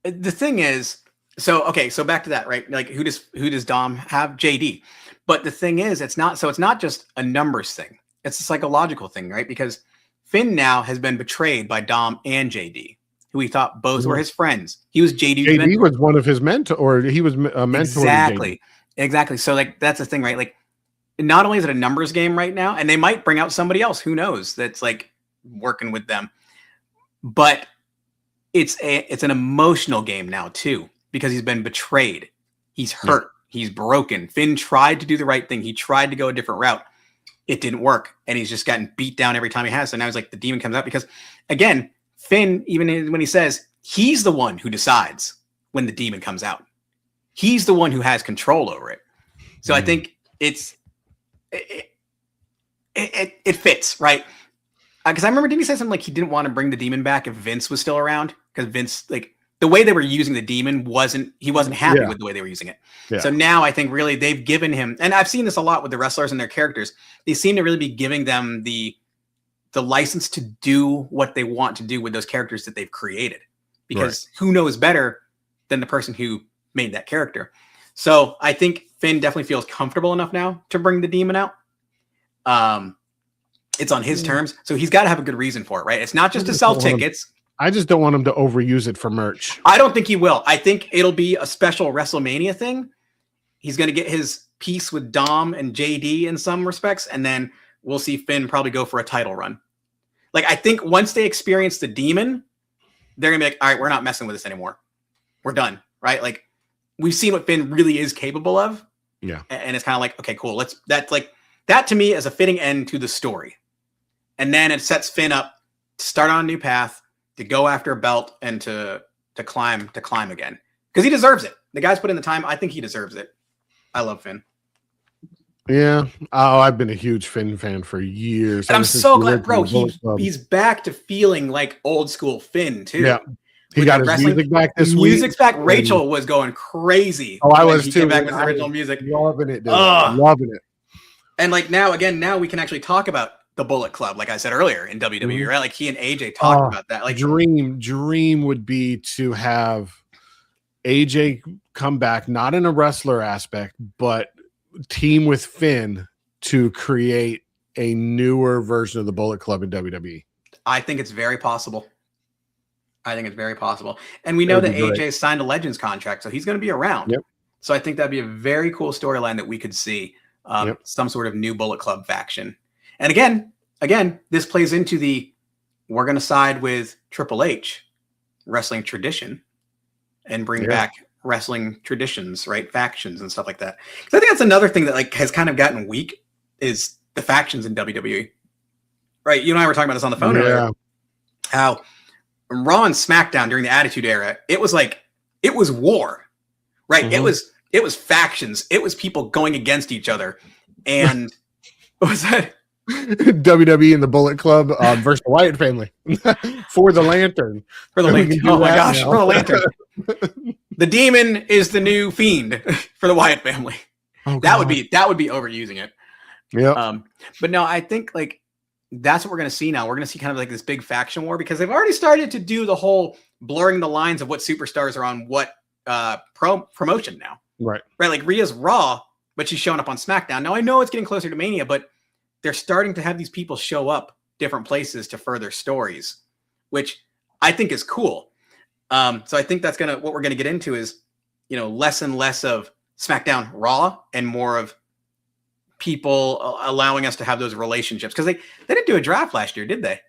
the thing is, so back to that, right? Like who does Dom have? JD. But the thing is, it's not just a numbers thing. It's a psychological thing, right? Because Finn now has been betrayed by Dom and JD, who he thought both were his friends. He was JD. JD was one of his mentors, or he was a mentor. Exactly. So like, that's the thing, right? Like, not only is it a numbers game right now, and they might bring out somebody else, who knows, that's like working with them, but it's an emotional game now too, because he's been betrayed. He's hurt. He's broken. Finn tried to do the right thing. He tried to go a different route. It didn't work. And he's just gotten beat down every time he has. So now it's like the demon comes out, because again, Finn, even when he says he's the one who decides when the demon comes out, he's the one who has control over it. So I think it fits, right? Because I remember, didn't he say something like he didn't want to bring the demon back if Vince was still around? Because Vince, like the way they were using the demon he wasn't happy with the way they were using it. Yeah. So now I think really they've given him, and I've seen this a lot with the wrestlers and their characters, they seem to really be giving them the license to do what they want to do with those characters that they've created. Because who knows better than the person who made that character? So I think Finn definitely feels comfortable enough now to bring the demon out. It's on his terms, so he's got to have a good reason for it, right? It's not just to sell tickets. I just don't want him to overuse it for merch. I don't think he will. I think it'll be a special WrestleMania thing. He's going to get his piece with Dom and JD in some respects, and then we'll see Finn probably go for a title run. Like, I think once they experience the demon, they're going to be like, all right, we're not messing with this anymore. We're done, right? Like, we've seen what Finn really is capable of. Yeah. And it's kind of like, okay, cool. That to me is a fitting end to the story. And then it sets Finn up to start on a new path, to go after a belt, and to climb again. Because he deserves it. The guy's put in the time. I think he deserves it. I love Finn. Yeah. Oh, I've been a huge Finn fan for years. And I'm so glad, bro. He's back to feeling like old school Finn too. Yeah. He got his music back this week. Music's back. Rachel was going crazy. Oh, I was too. Came back with the original music. Loving it, dude. Loving it. And like now we can actually talk about the Bullet Club, like I said earlier in WWE, right? Like he and AJ talked about that. Like dream would be to have AJ come back, not in a wrestler aspect, but team with Finn to create a newer version of the Bullet Club in WWE. I think it's very possible. And we know that AJ signed a Legends contract, so he's going to be around. Yep. So I think that'd be a very cool storyline that we could see some sort of new Bullet Club faction. And again, this plays into we're going to side with Triple H wrestling tradition and bring back wrestling traditions, right? Factions and stuff like that. Because I think that's another thing that like has kind of gotten weak is the factions in WWE. Right? You and I were talking about this on the phone earlier. how Raw and SmackDown during the Attitude Era, it was war, right? Mm-hmm. It was factions. It was people going against each other. And what was that? WWE and the Bullet Club versus the Wyatt family for the lantern. For the lantern. Oh my gosh, now. for the lantern. The demon is the new fiend for the Wyatt family. Oh, that would be overusing it. Yeah. But no, I think like that's what we're going to see now. We're going to see kind of like this big faction war because they've already started to do the whole blurring the lines of what superstars are on what promotion now. Right. Like Rhea's Raw, but she's showing up on SmackDown. Now I know it's getting closer to Mania, but they're starting to have these people show up different places to further stories, which I think is cool. So I think that's what we're gonna get into is, less and less of SmackDown Raw and more of people allowing us to have those relationships because they didn't do a draft last year, did they?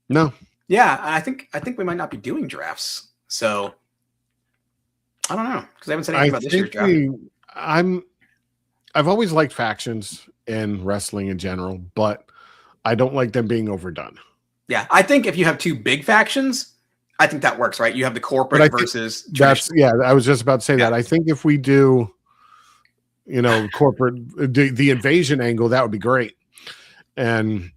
No. Yeah, I think we might not be doing drafts. So I don't know because I haven't said anything about this year's draft. I've always liked factions in wrestling in general, but I don't like them being overdone. Yeah, I think if you have two big factions, I think that works, right? You have the corporate versus I was just about to say that. I think if we do, corporate the invasion angle, that would be great. And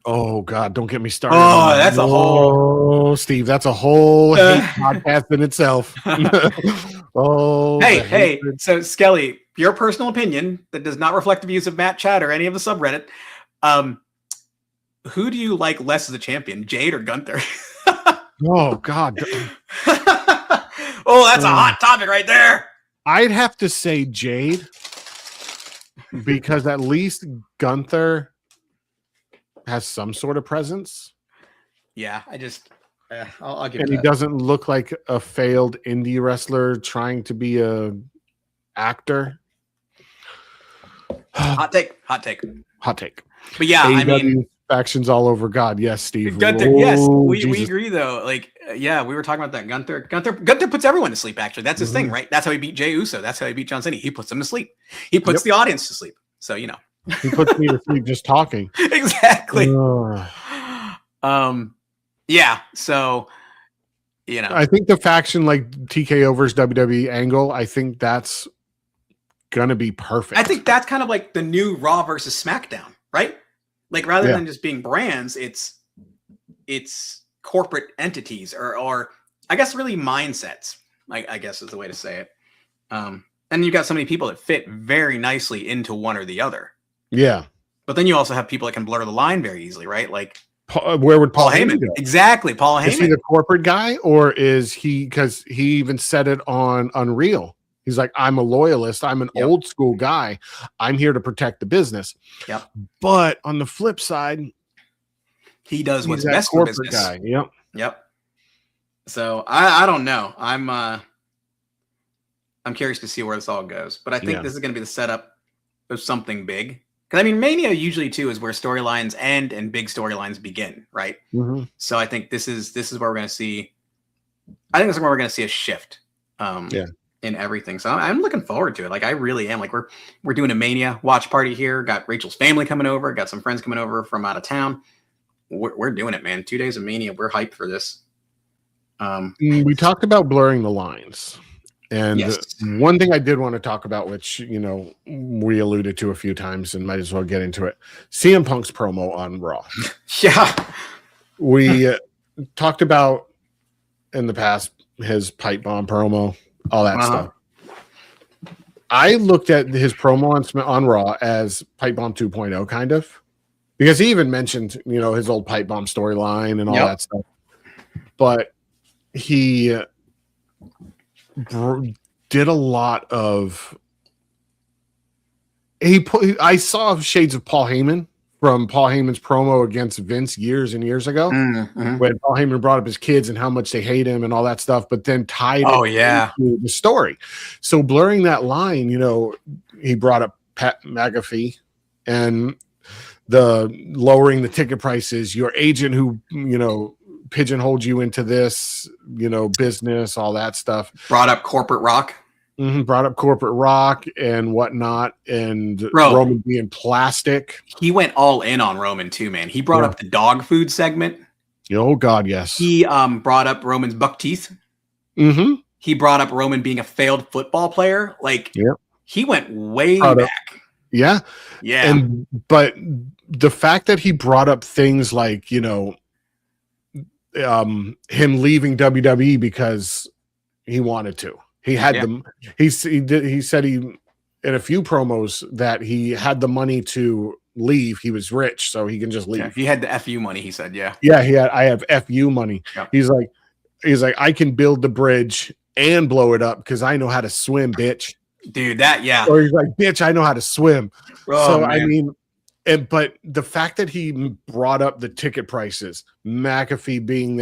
oh God, don't get me started. Oh, that's a whole Steve. That's a whole hate podcast in itself. Hey. So Skelly, your personal opinion that does not reflect the views of Mat Chat or any of the subreddit. Who do you like less as a champion, Jade or Gunther? Oh God. Oh, that's a hot topic right there. I'd have to say Jade because at least Gunther has some sort of presence. Yeah, I'll give. And he doesn't look like a failed indie wrestler trying to be a actor. Hot take. But yeah, AEW I mean, factions all over. God, yes, Steve. Gunther. Yes, we agree though. Like, yeah, we were talking about that. Gunther puts everyone to sleep. Actually, that's his thing, right? That's how he beat Jey Uso. That's how he beat John Cena. He puts them to sleep. He puts the audience to sleep. So he puts me to sleep just talking. Exactly. Yeah. So I think the faction like TKO versus WWE angle. I think that's gonna be perfect. I think that's kind of like the new Raw versus SmackDown, right? Like rather than just being brands, it's corporate entities or I guess really mindsets. I guess is the way to say it. And you've got so many people that fit very nicely into one or the other. Yeah. But then you also have people that can blur the line very easily, right? Like where would Paul Heyman go? Exactly, Paul Heyman. Is he the corporate guy or is he? Because he even said it on Unreal. He's like, I'm a loyalist. I'm an old school guy. I'm here to protect the business. Yep. But on the flip side, he does what's best for business. Guy. Yep. So I don't know. I'm curious to see where this all goes. But I think this is going to be the setup of something big. Because I mean, Mania usually too is where storylines end and big storylines begin, right? Mm-hmm. So I think this is where we're going to see. I think this is where we're going to see a shift. In everything. So I'm looking forward to it. Like I really am. Like we're doing a Mania watch party here. Got Rachel's family coming over. Got some friends coming over from out of town. We're doing it, man. 2 days of Mania. We're hyped for this. We talked about blurring the lines. And one thing I did want to talk about, which, we alluded to a few times and might as well get into it. CM Punk's promo on Raw. Yeah. We talked about in the past his pipe bomb promo, all that stuff. I looked at his promo on Raw as pipe bomb 2.0 kind of, because he even mentioned, his old pipe bomb storyline and all that stuff. But he did a lot of I saw shades of Paul Heyman from Paul Heyman's promo against Vince years and years ago, when Paul Heyman brought up his kids and how much they hate him and all that stuff, but then tied it into the story. So blurring that line, he brought up Pat McAfee and the lowering the ticket prices, your agent who, pigeonholed you into this, business, all that stuff. Brought up corporate rock. Brought up corporate rock and whatnot, and Roman being plastic. He went all in on Roman too, man. He brought up the dog food segment. Oh God, yes. He brought up Roman's buck teeth. Mm-hmm. He brought up Roman being a failed football player. Like, Yep. He went way back. Yeah. Yeah. But the fact that he brought up things like, you know, him leaving WWE because he wanted to. He had them. He said in a few promos that he had the money to leave. He was rich, so he can just leave. Yeah, he had the FU money, he said. Yeah. Yeah, I have FU money. Yeah. He's like, I can build the bridge and blow it up because I know how to swim, bitch. Dude, that. Or he's like, bitch, I know how to swim. Oh, so man. I mean, but the fact that he brought up the ticket prices, McAfee being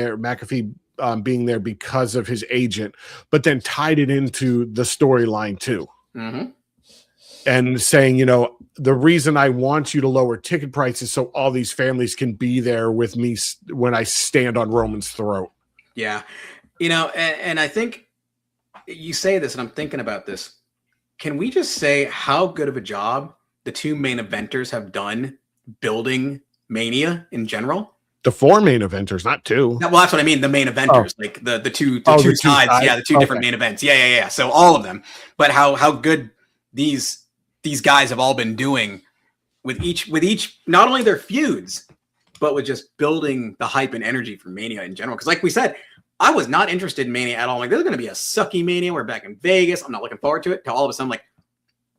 there because of his agent, but then tied it into the storyline too. Mm-hmm. And saying, you know, the reason I want you to lower ticket prices so all these families can be there with me when I stand on Roman's throat. Yeah. You know, and I think you say this, and I'm thinking about this. Can we just say how good of a job the two main eventers have done building Mania in general? The 4 main eventers, not 2. Well, that's what I mean. The main eventers, like the two sides. Yeah, the 2 different main events. Yeah. So all of them. But how good these guys have all been doing with each not only their feuds, but with just building the hype and energy for Mania in general. Because like we said, I was not interested in Mania at all. Like, there's going to be a sucky Mania. We're back in Vegas. I'm not looking forward to it. To all of a sudden, like,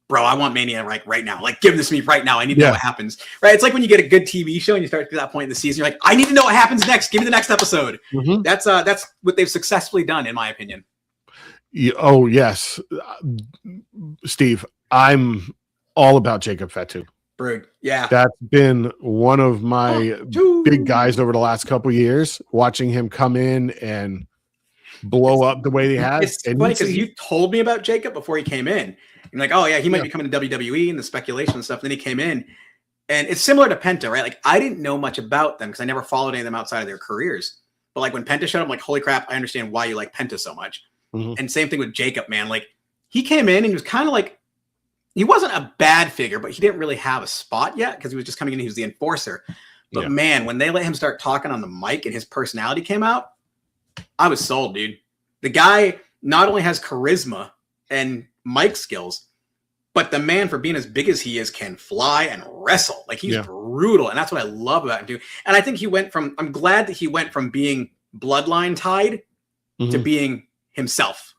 bro, I want Mania right now. Like, give this to me right now. I need to know what happens. Right? It's like when you get a good TV show and you start to that point in the season, you're like, I need to know what happens next. Give me the next episode. Mm-hmm. That's what they've successfully done, in my opinion. Oh yes, Steve. I'm all about Jacob Fatu. Brood. Yeah. That's been one of my big guys over the last couple of years, watching him come in and blow up the way he has. It's funny because you told me about Jacob before he came in. You're like, oh yeah, he might be coming to WWE and the speculation and stuff. And then he came in, and it's similar to Penta, right? Like, I didn't know much about them because I never followed any of them outside of their careers. But like when Penta showed up, I'm like, holy crap, I understand why you like Penta so much. Mm-hmm. And same thing with Jacob, man. Like, he came in and he was kind of like, he wasn't a bad figure, but he didn't really have a spot yet because he was just coming in. He was the enforcer. But man, when they let him start talking on the mic and his personality came out, I was sold, dude. The guy not only has charisma and mic skills, but the man, for being as big as he is, can fly and wrestle. Like, he's brutal. And that's what I love about him, too. And I think I'm glad that he went from being bloodline tied to being himself.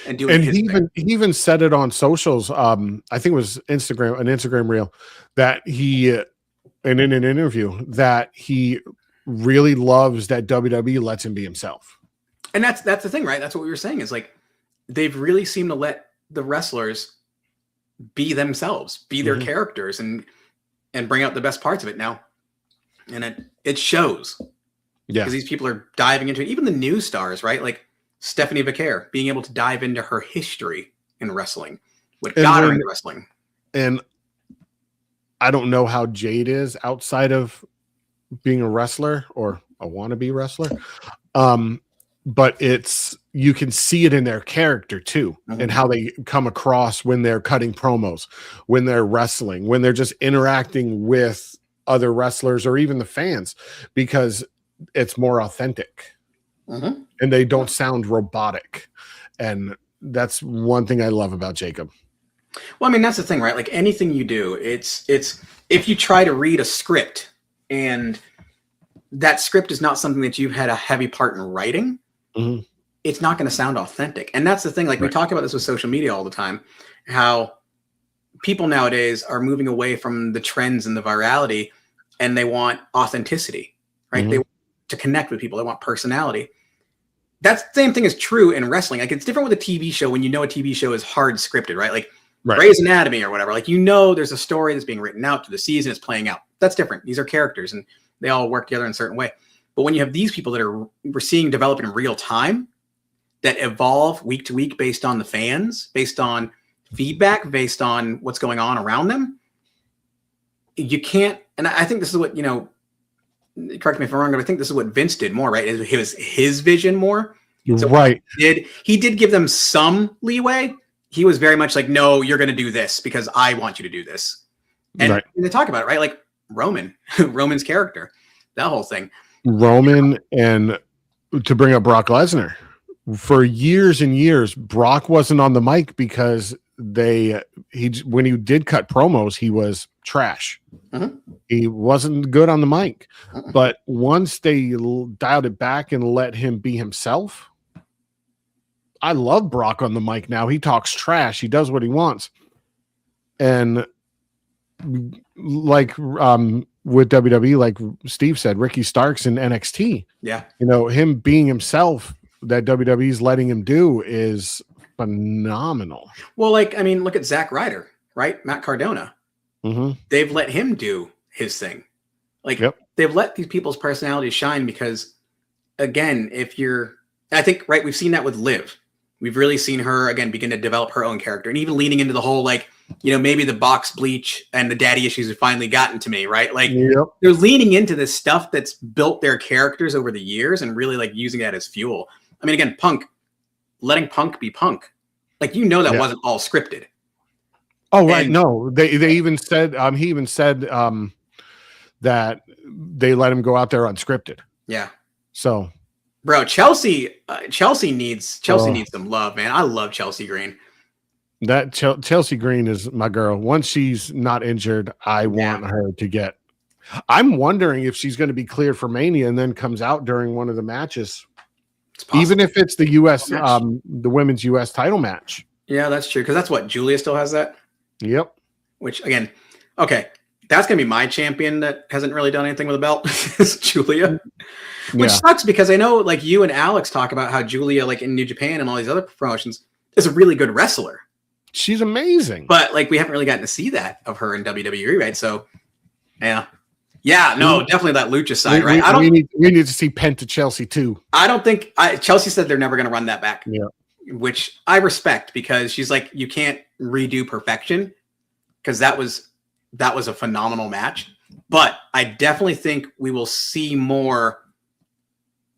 And he even said it on socials. I think it was an Instagram reel, that he, and in an interview, that he really loves that WWE lets him be himself. And that's the thing, right? That's what we were saying, is like, they've really seemed to let the wrestlers be themselves, be their characters, and bring out the best parts of it now. And it shows. Yeah. Because these people are diving into it. Even the new stars, right? Like Stephanie Vaquer being able to dive into her history in wrestling, what got her into wrestling. And I don't know how Jade is outside of being a wrestler or a wannabe wrestler. But you can see it in their character too, and how they come across when they're cutting promos, when they're wrestling, when they're just interacting with other wrestlers or even the fans, because it's more authentic. And they don't sound robotic. And that's one thing I love about Jacob. Well, I mean, that's the thing, right? Like, anything you do, it's if you try to read a script and that script is not something that you've had a heavy part in writing, it's not going to sound authentic. And that's the thing. Like, we talk about this with social media all the time, how people nowadays are moving away from the trends and the virality, and they want authenticity, right? They want to connect with people. They want personality. That same thing is true in wrestling. Like, it's different with a TV show when you know a TV show is hard scripted, right? Like Grey's Anatomy or whatever. Like, there's a story that's being written out to the season, it's playing out. That's different. These are characters and they all work together in a certain way. But when you have these people that we're seeing develop in real time, that evolve week to week based on the fans, based on feedback, based on what's going on around them, you can't. And I think this is what, correct me if I'm wrong, but I think this is what Vince did more, right? It was his vision more. So he did give them some leeway. He was very much like, no, you're going to do this because I want you to do this. And they talk about it, right? Like Roman's character, that whole thing. Roman and to bring up Brock Lesnar. For years and years, Brock wasn't on the mic because when he did cut promos, he was trash. He wasn't good on the mic. But once they dialed it back and let him be himself, I love Brock on the mic now. He talks trash. He does what he wants. And like with WWE, like Steve said, Ricky Starks in NXT. Yeah. Him being himself that WWE's letting him do is phenomenal. Well, look at Zack Ryder, right? Matt Cardona. They've let him do his thing. They've let these people's personalities shine because, again, I think, right, we've seen that with Liv. We've really seen her, again, begin to develop her own character and even leaning into the whole, maybe the box bleach and the daddy issues have finally gotten to me, right? They're leaning into this stuff that's built their characters over the years and really, using that as fuel. I mean, again, Punk, letting Punk be Punk. That wasn't all scripted. Oh, right. No, they even said, he even said that they let him go out there unscripted. Yeah. So. Bro, Chelsea needs some love, man. I love Chelsea Green. That Chelsea Green is my girl. Once she's not injured, I want her to get. I'm wondering if she's going to be cleared for Mania and then comes out during one of the matches, even if it's the U.S. The women's U.S. title match. Yeah, that's true because that's what Julia still has that. Yep. Which again, okay, that's going to be my champion that hasn't really done anything with a belt. Is Julia. Which sucks because I know you and Alex talk about how Julia in New Japan and all these other promotions is a really good wrestler. She's amazing. But we haven't really gotten to see that of her in WWE, right? So definitely that lucha side, right? We need to see Penta Chelsea too. I don't think Chelsea said they're never going to run that back. Yeah. Which I respect because she's you can't redo perfection because that was a phenomenal match. But I definitely think we will see more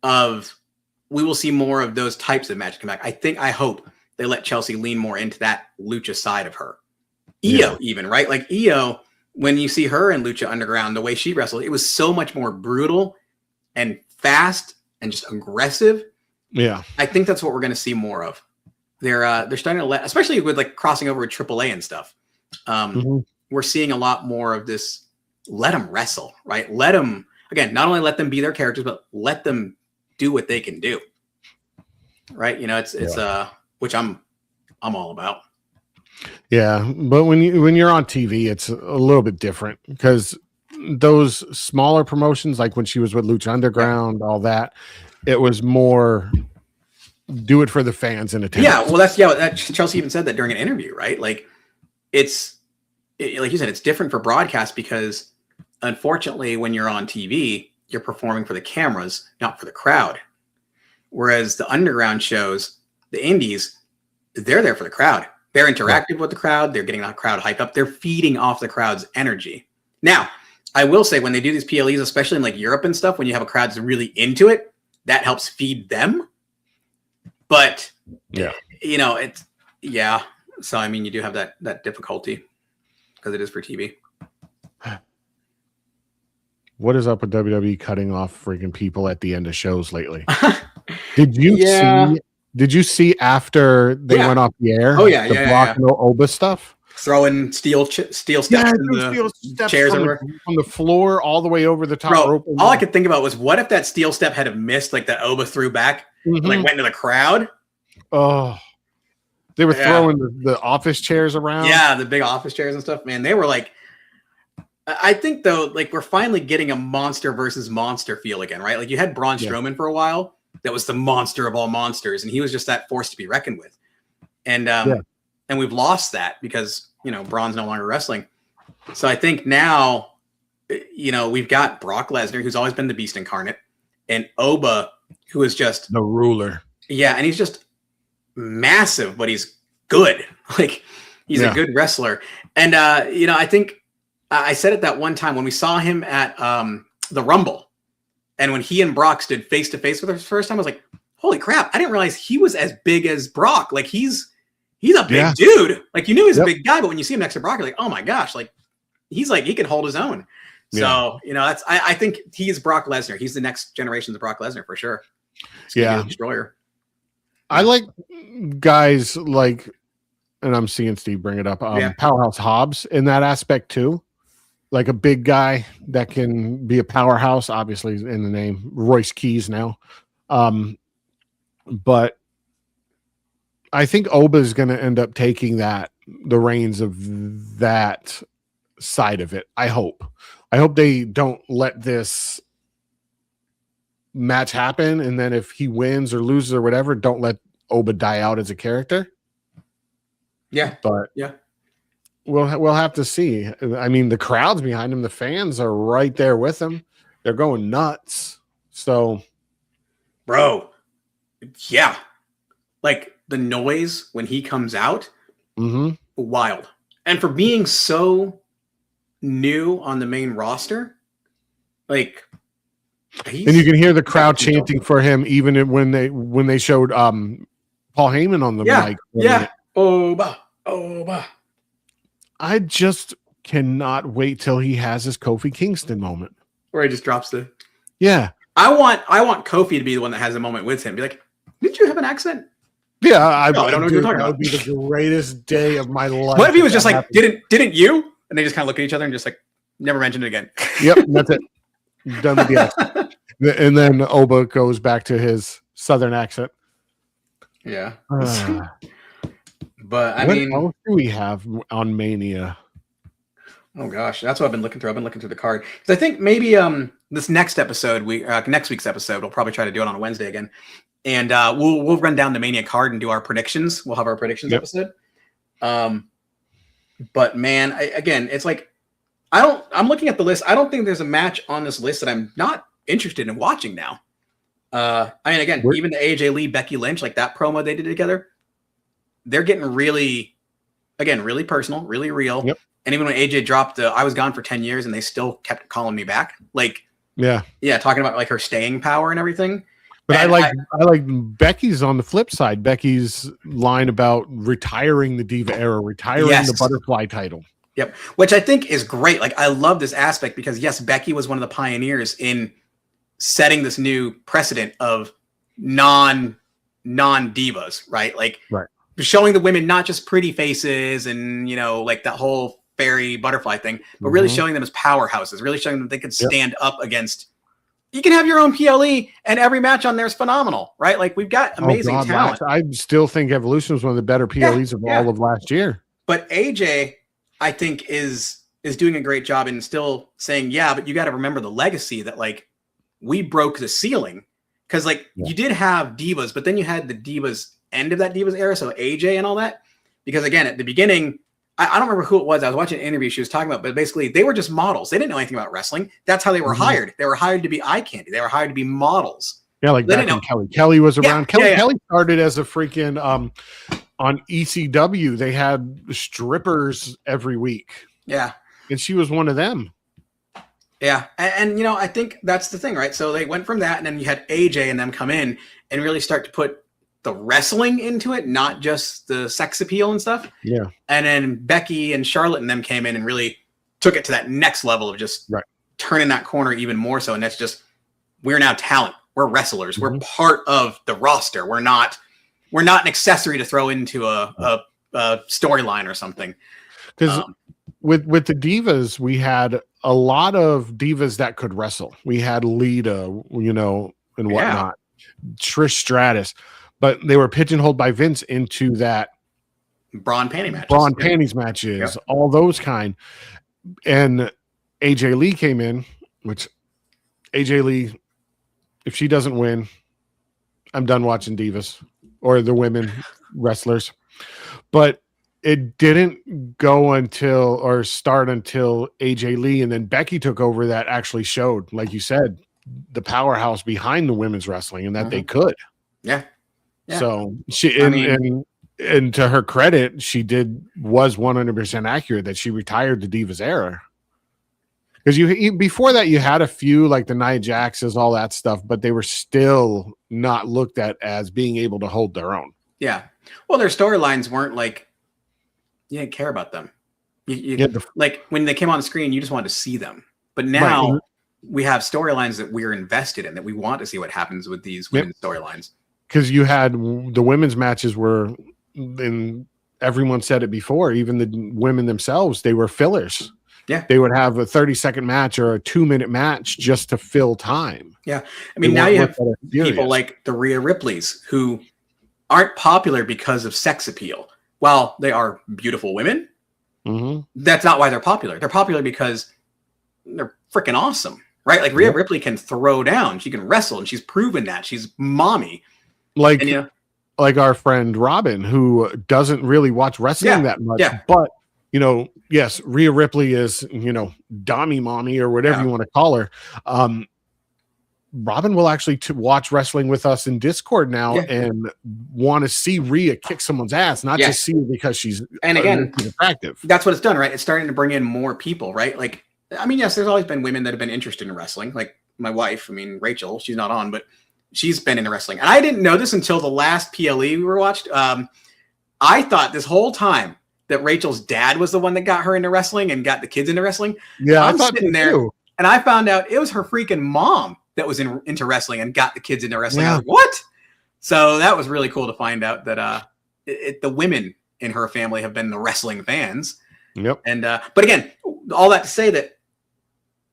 of those types of matches come back. I hope they let Chelsea lean more into that lucha side of her. Io even, right? Io, when you see her in Lucha Underground, the way she wrestled, it was so much more brutal and fast and just aggressive. Yeah. I think that's what we're going to see more of. They're starting to let, especially with crossing over with AAA and stuff. We're seeing a lot more of this. Let them wrestle, right? Let them, again, not only let them be their characters, but let them do what they can do. Right? It's which I'm all about. Yeah, but when you're on TV, it's a little bit different because those smaller promotions, like when she was with Lucha Underground, all that, it was more do it for the fans in attendance. Yeah, well, Chelsea even said that during an interview, right? It's like you said, it's different for broadcast because unfortunately, when you're on TV, you're performing for the cameras, not for the crowd. Whereas the underground shows, the indies, they're there for the crowd. They're interactive with the crowd. They're getting the crowd hyped up. They're feeding off the crowd's energy. Now, I will say when they do these PLEs, especially in Europe and stuff, when you have a crowd that's really into it, that helps feed them. But it's So I mean, you do have that difficulty because it is for TV. What is up with WWE cutting off freaking people at the end of shows lately? Did you see after they went off the air? Oh yeah, the Brock and Oba stuff, throwing steel steps in the chairs from the floor all the way over the top rope. All I could think about was what if that steel step had missed, that Oba threw back, and went into the crowd. Oh, they were throwing the office chairs around. Yeah, the big office chairs and stuff. Man, they were I think though, we're finally getting a monster versus monster feel again, right? You had Braun Strowman for a while. That was the monster of all monsters, and he was just that force to be reckoned with. And and we've lost that because Braun's no longer wrestling. So I think now, we've got Brock Lesnar, who's always been the beast incarnate, and Oba, who is just the ruler. Yeah, and he's just massive, but he's good. He's a good wrestler. And I think I said it that one time when we saw him at the Rumble. And when he and Brock stood face to face for the first time, I was like, holy crap, I didn't realize he was as big as Brock. He's a big dude. You knew he was a big guy, but when you see him next to Brock, you're like, oh my gosh, he can hold his own. So, that's I think he is Brock Lesnar. He's the next generation of Brock Lesnar for sure. Yeah. Destroyer. I like guys like, and I'm seeing Steve bring it up, Powerhouse Hobbs in that aspect too. Like a big guy that can be a powerhouse, obviously in the name, Royce Keys now. But I think Oba is going to end up taking the reins of that side of it. I hope they don't let this match happen, and then if he wins or loses or whatever, don't let Oba die out as a character. Yeah, but we'll have to see. I mean, the crowd's behind him, the fans are right there with him. They're going nuts. So, bro, yeah, like the noise when he comes out, wild. And for being so new on the main roster, like. And you can hear the crowd chanting for him even when they showed Paul Heyman on the mic. Yeah. Oba. I just cannot wait till he has his Kofi Kingston moment. Where he just drops the I want Kofi to be the one that has a moment with him. Be like, did you have an accent? Yeah, I don't know what you're talking about. That would be the greatest day of my life. What if he was just like, didn't you? And they just kind of look at each other and just like never mention it again. Yep, that's it. Done with the accent. And then Oba goes back to his southern accent. Yeah. But what else do we have on Mania? Oh gosh, that's what I've been looking through. I've been looking through the card because I think maybe this next episode, next week's episode, we'll probably try to do it on a Wednesday again, and we'll run down the Mania card and do our predictions. We'll have our predictions episode. But man, again, it's like I'm looking at the list. I don't think there's a match on this list that I'm not interested in watching now. I mean, again, even the AJ Lee, Becky Lynch, like that promo they did together, they're getting really personal, really real. Yep. And even when AJ dropped I was gone for 10 years and they still kept calling me back. Like, talking about like her staying power and everything. But I like Becky's on the flip side. Becky's line about retiring the Diva era, retiring the butterfly title. Yep. Which I think is great. Like, I love this aspect because yes, Becky was one of the pioneers in setting this new precedent of non divas, right? Like showing the women not just pretty faces and, like that whole fairy butterfly thing, but really showing them as powerhouses, really showing them they could stand up against. You can have your own PLE and every match on there is phenomenal, right? Like we've got amazing talent. I still think Evolution was one of the better PLEs of all of last year. But AJ, I think is doing a great job in still saying, but you got to remember the legacy that like we broke the ceiling because like you did have divas, but then you had the divas end of that divas era. So AJ and all that, because again, at the beginning, I don't remember who it was. I was watching an interview she was talking about, but basically they were just models. They didn't know anything about wrestling. That's how they were hired. They were hired to be eye candy. They were hired to be models. Yeah. Like back when Kelly. Kelly was around. Kelly started as a freaking, on ECW, they had strippers every week. Yeah. And she was one of them. Yeah. And I think that's the thing, right? So they went from that, and then you had AJ and them come in and really start to put the wrestling into it, not just the sex appeal and stuff. Yeah. And then Becky and Charlotte and them came in and really took it to that next level of just turning that corner even more so. And that's just, we're now talent. We're wrestlers. We're part of the roster. We're not an accessory to throw into a storyline or something. Because with the divas, we had a lot of divas that could wrestle. We had Lita, and whatnot, Trish Stratus, but they were pigeonholed by Vince into that brawn panty matches, panties matches, all those kind. And AJ Lee came in, which AJ Lee, if she doesn't win, I'm done watching divas or the women wrestlers. But it didn't go start until AJ Lee, and then Becky took over. That actually showed, like you said, the powerhouse behind the women's wrestling, and that they could. Yeah. So she, and to her credit, was 100% accurate that she retired the Divas era. Because before that, you had a few like the Nia Jaxes, all that stuff, but they were still not looked at as being able to hold their own. Yeah. Well, their storylines weren't like, you didn't care about them. Like when they came on the screen, you just wanted to see them. But now we have storylines that we're invested in, that we want to see what happens with these women's storylines. Because you had the women's matches were, and everyone said it before, even the women themselves, they were fillers. Yeah. They would have a 30-second match or a 2-minute match just to fill time. Yeah. I mean, now you have people like the Rhea Ripleys who aren't popular because of sex appeal. While they are beautiful women, that's not why they're popular. They're popular because they're freaking awesome, right? Like Rhea Ripley can throw down, she can wrestle, and she's proven that. She's mommy. Like, like our friend Robin, who doesn't really watch wrestling that much, but yes, Rhea Ripley is, Dommy mommy or whatever you want to call her. Robin will actually watch wrestling with us in Discord now and want to see Rhea kick someone's ass, not just see her because she's attractive. That's what it's done, right? It's starting to bring in more people, right? Like, I mean, yes, there's always been women that have been interested in wrestling. Like my wife, I mean, Rachel, she's not on, but she's been into wrestling. And I didn't know this until the last PLE we watched. I thought this whole time that Rachel's dad was the one that got her into wrestling and got the kids into wrestling. Yeah, I'm sitting there and I found out it was her freaking mom that was into wrestling and got the kids into wrestling. I was like, what? So that was really cool to find out that the women in her family have been the wrestling fans. Yep. And but again, all that to say that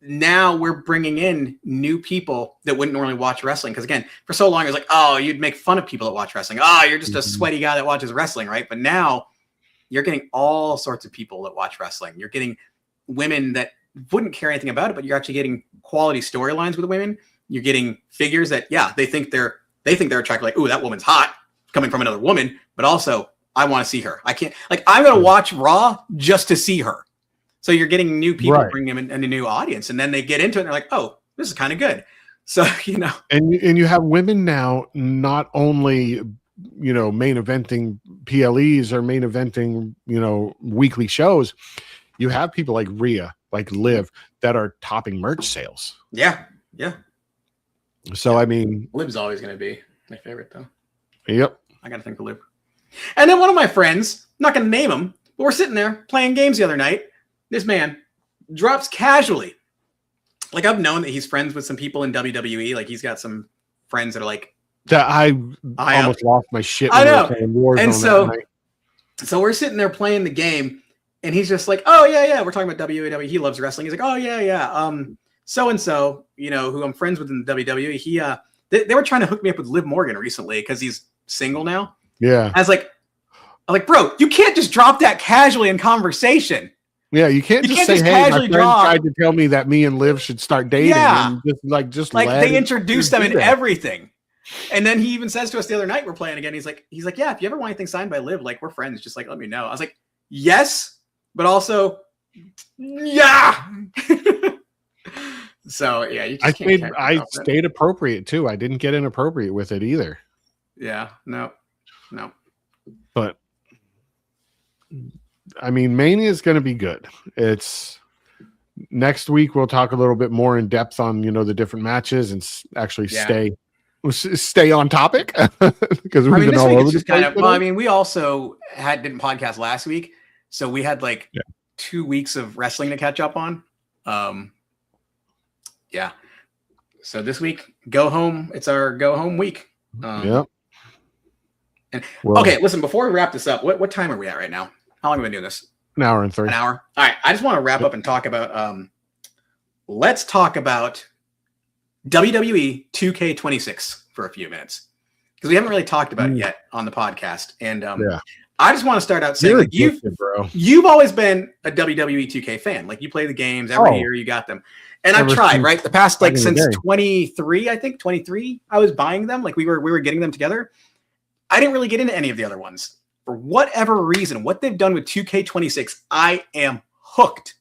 now we're bringing in new people that wouldn't normally watch wrestling. Because again, for so long, it was like, oh, you'd make fun of people that watch wrestling. Oh, you're just a sweaty guy that watches wrestling, right? But now you're getting all sorts of people that watch wrestling. You're getting women that wouldn't care anything about it, but you're actually getting quality storylines with women. You're getting figures that, they think they're attractive. Like, ooh, that woman's hot coming from another woman, but also I want to see her. I can't, like, I'm going to watch Raw just to see her. So you're getting new people, bringing them in a new audience, and then they get into it and they're like, oh, this is kind of good. So, and you have women now, not only, main eventing PLEs or main eventing, weekly shows. You have people like Rhea, like Liv, that are topping merch sales. Yeah. Yeah. So, I mean, Liv's always going to be my favorite, though. Yep. I got to think of Liv. And then one of my friends, I'm not going to name him, but we're sitting there playing games the other night. This man drops casually. Like, I've known that he's friends with some people in WWE. Like, he's got some friends that are like, I almost lost my shit. I know. And so we're sitting there playing the game, and he's just like, oh, yeah. We're talking about WWE. He loves wrestling. He's like, oh, yeah. So-and-so, who I'm friends with in the WWE, they were trying to hook me up with Liv Morgan recently because he's single now. Yeah. I was like, bro, you can't just drop that casually in conversation. Yeah, you can't just say, hey, my friend tried to tell me that me and Liv should start dating. Yeah. And just they introduced them in everything. And then he even says to us the other night, we're playing again. He's like, yeah, if you ever want anything signed by Liv, like, we're friends. Just like, let me know. I was like, yes, but also, yeah. So yeah, you just I stayed appropriate too. I didn't get inappropriate with it either. Yeah, no. But I mean, Mania is going to be good. It's next week. We'll talk a little bit more in depth on the different matches and actually stay on topic because we've been all over the place. Well, I mean, we also didn't podcast last week, so we had 2 weeks of wrestling to catch up on. Yeah. So this week, go home. It's our go home week. Yeah. And okay, listen, before we wrap this up, what time are we at right now? How long have we been doing this? An hour and 3. An hour. All right. I just want to wrap up and talk about, let's talk about WWE 2K26 for a few minutes, because we haven't really talked about it yet on the podcast. And I just want to start out saying you've always been a WWE 2K fan. Like, you play the games every year, you got them. And I've tried, right? The past, since 23, I think 23, I was buying them. Like, we were getting them together. I didn't really get into any of the other ones. For whatever reason, what they've done with 2K26, I am hooked.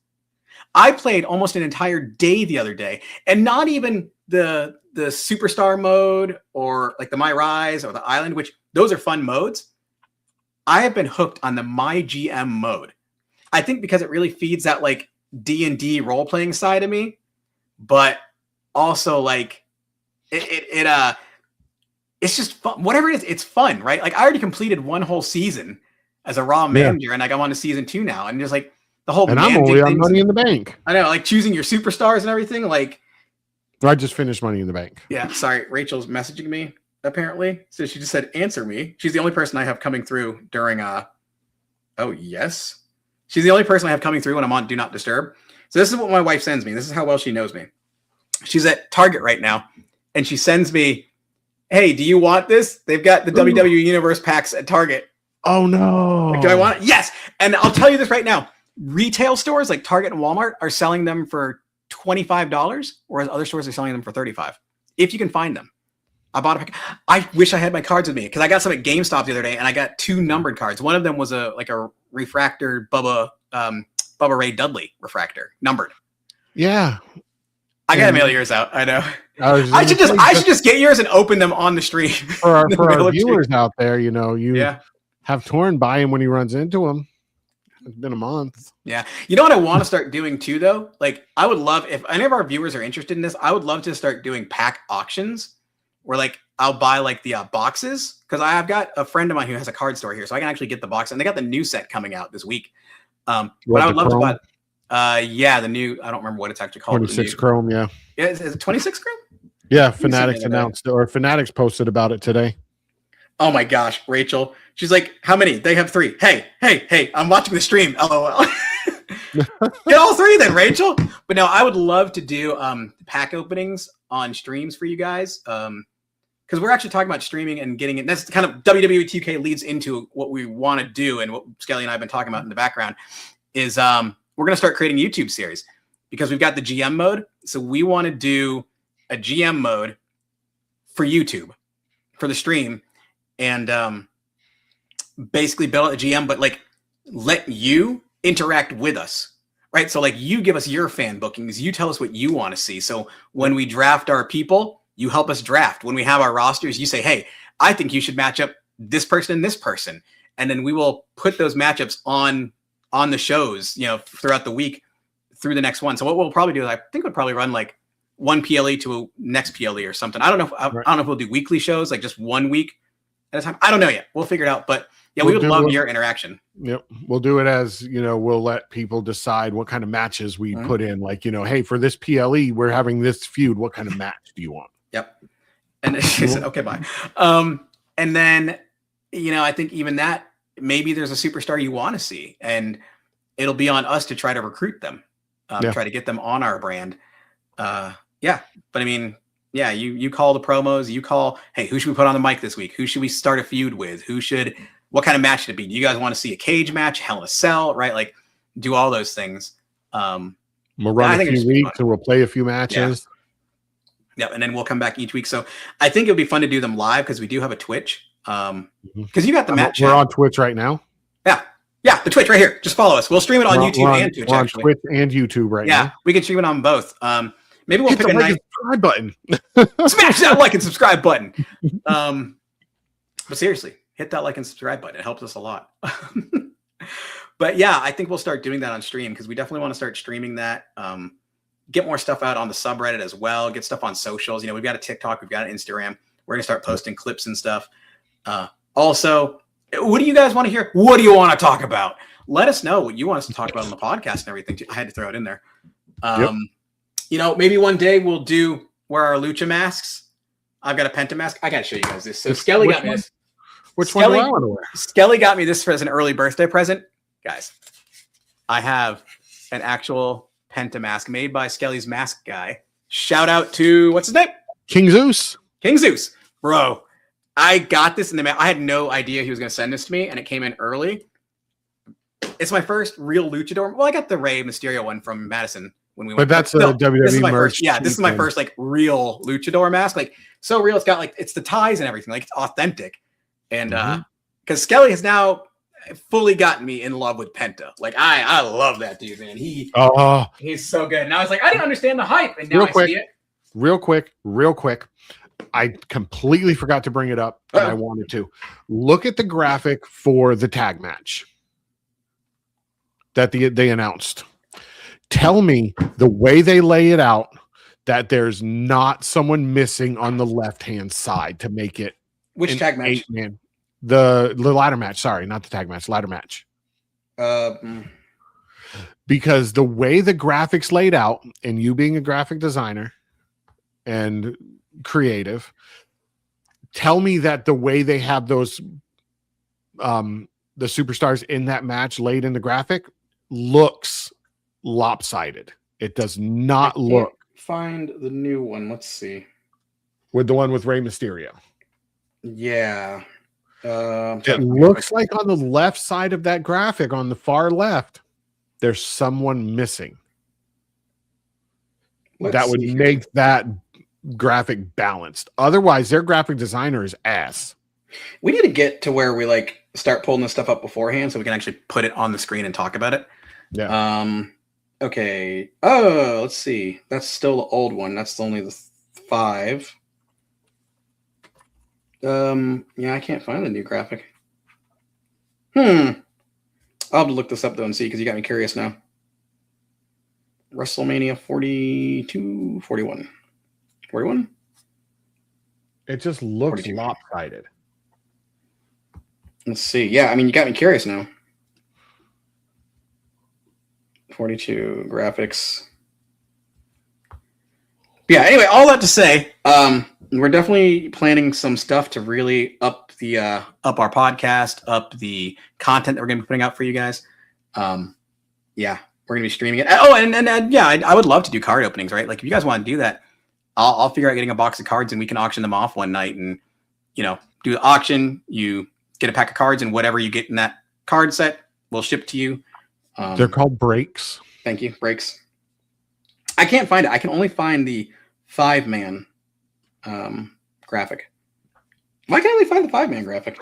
I played almost an entire day the other day, and not even the superstar mode or like the My Rise or the Island, which those are fun modes. I have been hooked on the My GM mode. I think because it really feeds that like D&D role-playing side of me, but also like it's just fun. Whatever it is, it's fun, right? Like, I already completed one whole season as a Raw manager, and like, I'm on to season 2 now, and just like, the whole and I'm only on Money in the Bank. I know, like choosing your superstars and everything. Like, I just finished Money in the Bank. Yeah, sorry, Rachel's messaging me apparently. So she just said, "Answer me." She's the only person I have coming through during. Oh yes, she's the only person I have coming through when I'm on Do Not Disturb. So this is what my wife sends me. This is how well she knows me. She's at Target right now, and she sends me, "Hey, do you want this? They've got the WWE Universe packs at Target." Oh no! Like, do I want it? Yes. And I'll tell you this right now: retail stores like Target and Walmart are selling them for $25, whereas other stores are selling them for $35. If you can find them. I bought a pack. I wish I had my cards with me because I got some at GameStop the other day, and I got 2 numbered cards. One of them was a refractor Bubba Ray Dudley refractor, numbered. Yeah. I gotta mail yours out. I know. I should just get yours and open them on the stream. For our viewers out there, have Torn buy him when he runs into him. It's been a month. Yeah. You know what I want to start doing too, though? Like, I would love, if any of our viewers are interested in this, I would love to start doing pack auctions where, like, I'll buy, like, the boxes. Because I've got a friend of mine who has a card store here, so I can actually get the box. And they got the new set coming out this week. But I would love to buy, the new, I don't remember what it's actually called. 26 Chrome, yeah. Yeah, is it 26 Chrome? Yeah, Fanatics announced, or Fanatics posted about it today. Oh my gosh, Rachel. She's like, how many? They have 3. Hey, I'm watching the stream. LOL. Get all 3 then, Rachel. But no, I would love to do pack openings on streams for you guys. Because we're actually talking about streaming and getting it. That's kind of WWE 2K leads into what we want to do, and what Skelly and I have been talking about in the background is we're going to start creating YouTube series because we've got the GM mode. So we want to do a GM mode for YouTube for the stream. And basically build out a GM, but like let you interact with us, right? So like you give us your fan bookings, you tell us what you want to see. So when we draft our people, you help us draft. When we have our rosters, you say, "Hey, I think you should match up this person and this person," and then we will put those matchups on the shows, throughout the week through the next one. So what we'll probably do is I think we'll probably run like one PLE to a next PLE or something. I don't know. I don't know if we'll do weekly shows, like just 1 week at a time. I don't know yet. We'll figure it out. But yeah, we would love your interaction. Yep. We'll do it as, we'll let people decide what kind of matches we put in. Like, hey, for this PLE, we're having this feud. What kind of match do you want? Yep. And she said, okay, bye. And then, I think even that, maybe there's a superstar you want to see, and it'll be on us to try to recruit them, try to get them on our brand. But I mean, yeah, you call the promos, you call, hey, who should we put on the mic this week? Who should we start a feud with? What kind of match should it be? Do you guys want to see a cage match, Hell in a Cell, right? Like, do all those things. We'll run a few weeks and we'll play a few matches. Yeah, and then we'll come back each week. So I think it'll be fun to do them live because we do have a Twitch. Because you got the Mat Chat. We're on Twitch right now. Yeah, the Twitch right here. Just follow us. We'll stream it on YouTube and Twitch. We're on Twitch and YouTube right now. Yeah, we can stream it on both. Maybe we'll pick a night. Subscribe button. Smash that like and subscribe button. But seriously, hit that like and subscribe button. It helps us a lot. But yeah, I think we'll start doing that on stream because we definitely want to start streaming that. Get more stuff out on the subreddit as well. Get stuff on socials. We've got a TikTok. We've got an Instagram. We're going to start posting clips and stuff. Also, what do you guys want to hear? What do you want to talk about? Let us know what you want us to talk about on the podcast and everything. I had to throw it in there. Maybe one day we'll wear our lucha masks. I've got a Penta mask. I got to show you guys this. So Skelly got me this. Which one do I want to wear? Skelly got me this as an early birthday present. Guys, I have an actual Penta mask made by Skelly's mask guy. Shout out to, what's his name? King Zeus. Bro, I got this in the mail. I had no idea he was going to send this to me, and it came in early. It's my first real luchador. Well, I got the Rey Mysterio one from Madison when we went. But that's a WWE merch. This is my first like real luchador mask. Like, so real. It's got like, it's the ties and everything. Like, it's authentic. And because Skelly has now fully gotten me in love with Penta. Like, I love that dude, man. He's so good. And I was like, I didn't understand the hype, and now I see it. Real quick. I completely forgot to bring it up, and I wanted to. Look at the graphic for the tag match that they announced. Tell me the way they lay it out that there's not someone missing on the left-hand side to make it. Which tag match? The ladder match. Sorry, not the tag match. Ladder match. because the way the graphics laid out, and you being a graphic designer and creative, tell me that the way they have those the superstars in that match laid in the graphic looks lopsided. It does not look. Find the new one. Let's see. With the one with Rey Mysterio. Yeah. It looks like on the left side of that graphic, on the far left, there's someone missing. That would make that graphic balanced. Otherwise, their graphic designer is ass. We need to get to where we like start pulling this stuff up beforehand so we can actually put it on the screen and talk about it. Yeah. Okay. Oh, let's see. That's still the old one. That's only the 5. Yeah, I can't find the new graphic. I'll have to look this up though and see, because you got me curious now. WrestleMania 42, 41. 41? It just looks 42. lopsided. Let's see. Yeah, I mean, you got me curious now. 42 graphics. Yeah, anyway, all that to say, we're definitely planning some stuff to really up our podcast, up the content that we're going to be putting out for you guys. Yeah, we're going to be streaming it. Oh, and yeah, I would love to do card openings, right? Like if you guys want to do that, I'll figure out getting a box of cards and we can auction them off one night and, do the auction. You get a pack of cards and whatever you get in that card set, we'll ship to you. They're called breaks. Thank you. Breaks. I can't find it. I can only find the 5-man graphic. Why can't I only find the 5-man graphic?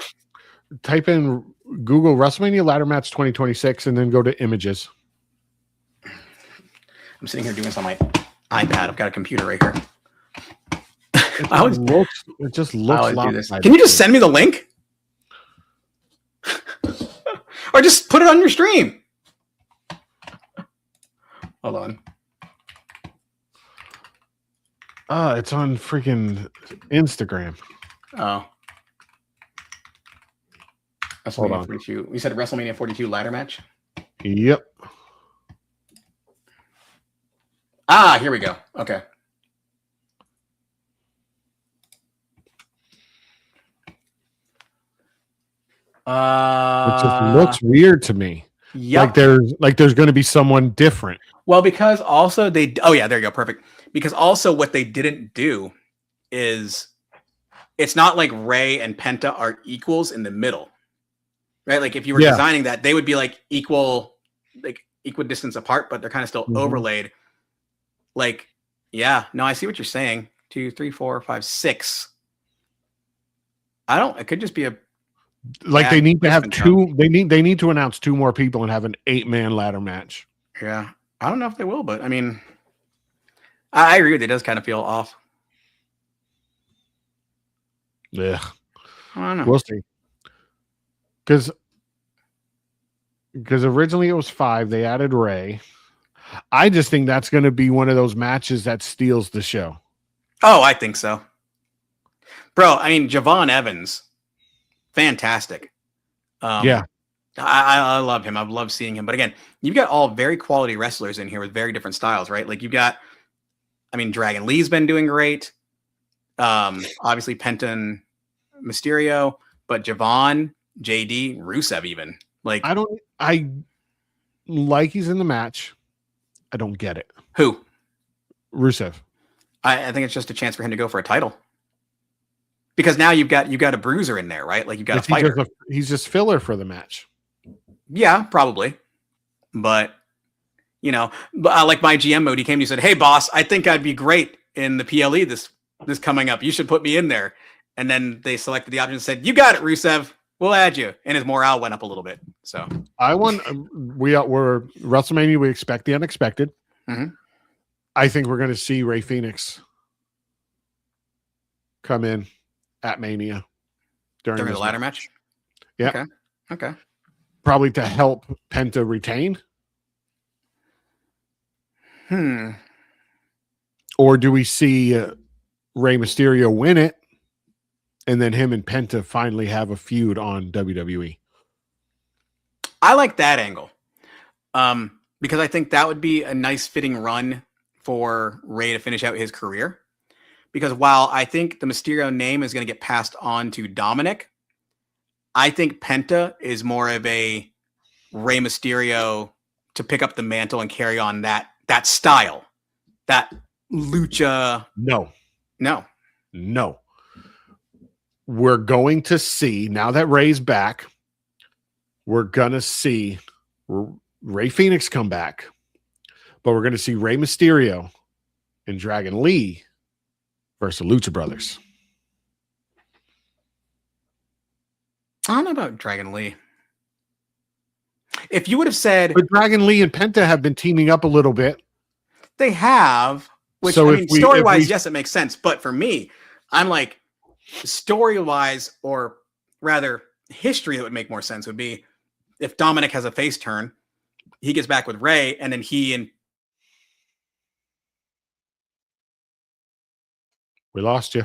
Type in Google WrestleMania Ladder Match 2026 and then go to images. I'm sitting here doing this on my iPad. I've got a computer right here. It just looks lopsided. Can you just send me the link? Or just put it on your stream. Hold on. It's on freaking Instagram. Oh. Hold on. 42. You said WrestleMania 42 ladder match? Yep. Here we go. Okay. It just looks weird to me. Yep. Like there's going to be someone different. Well, because also oh yeah, there you go. Perfect. Because also what they didn't do is it's not like Rey and Penta are equals in the middle, right? Like if you were designing that, they would be like equal distance apart, but they're kind of still overlaid. Like, yeah, no, I see what you're saying. 2, 3, 4, 5, 6. It could just be a they need to have 2. They need to announce 2 more people and have an 8-man ladder match. Yeah. I don't know if they will, but I mean, I agree with you. It does kind of feel off. Yeah. I don't know. We'll see. Because originally it was 5. They added Rey. I just think that's going to be one of those matches that steals the show. Oh, I think so. Bro, I mean, Javon Evans, fantastic. Yeah. I love him. I've loved seeing him. But again, you've got all very quality wrestlers in here with very different styles, right? Like you've got, Dragon Lee's been doing great. Obviously Penta and Mysterio, but Javon, JD, Rusev even. I like he's in the match. I don't get it. Who? Rusev. I think it's just a chance for him to go for a title. Because now you've got a bruiser in there, right? Like you've got a fighter. He's just filler for the match. Yeah, probably. But, like my GM mode, he came to me and said, "Hey, boss, I think I'd be great in the PLE this coming up. You should put me in there." And then they selected the option and said, "You got it, Rusev. We'll add you." And his morale went up a little bit. So we're WrestleMania. We expect the unexpected. Mm-hmm. I think we're going to see Rey Fenix come in at Mania during the ladder match. Yeah. Okay. Probably to help Penta retain. Or do we see Rey Mysterio win it, and then him and Penta finally have a feud on WWE? I like that angle. because I think that would be a nice fitting run for Rey to finish out his career. Because while I think the Mysterio name is going to get passed on to Dominic, I think Penta is more of a Rey Mysterio to pick up the mantle and carry on that style, that lucha. No. No. We're going to see, now that Rey's back, we're going to see Rey Fénix come back, but we're going to see Rey Mysterio and Dragon Lee versus Lucha Brothers. I don't know about Dragon Lee. If you would have said... But Dragon Lee and Penta have been teaming up a little bit. They have, which, so I mean, story-wise, yes, it makes sense. But for me, I'm like, story-wise, or rather, history that would make more sense would be if Dominic has a face turn, he gets back with Rey, and then he and... We lost you.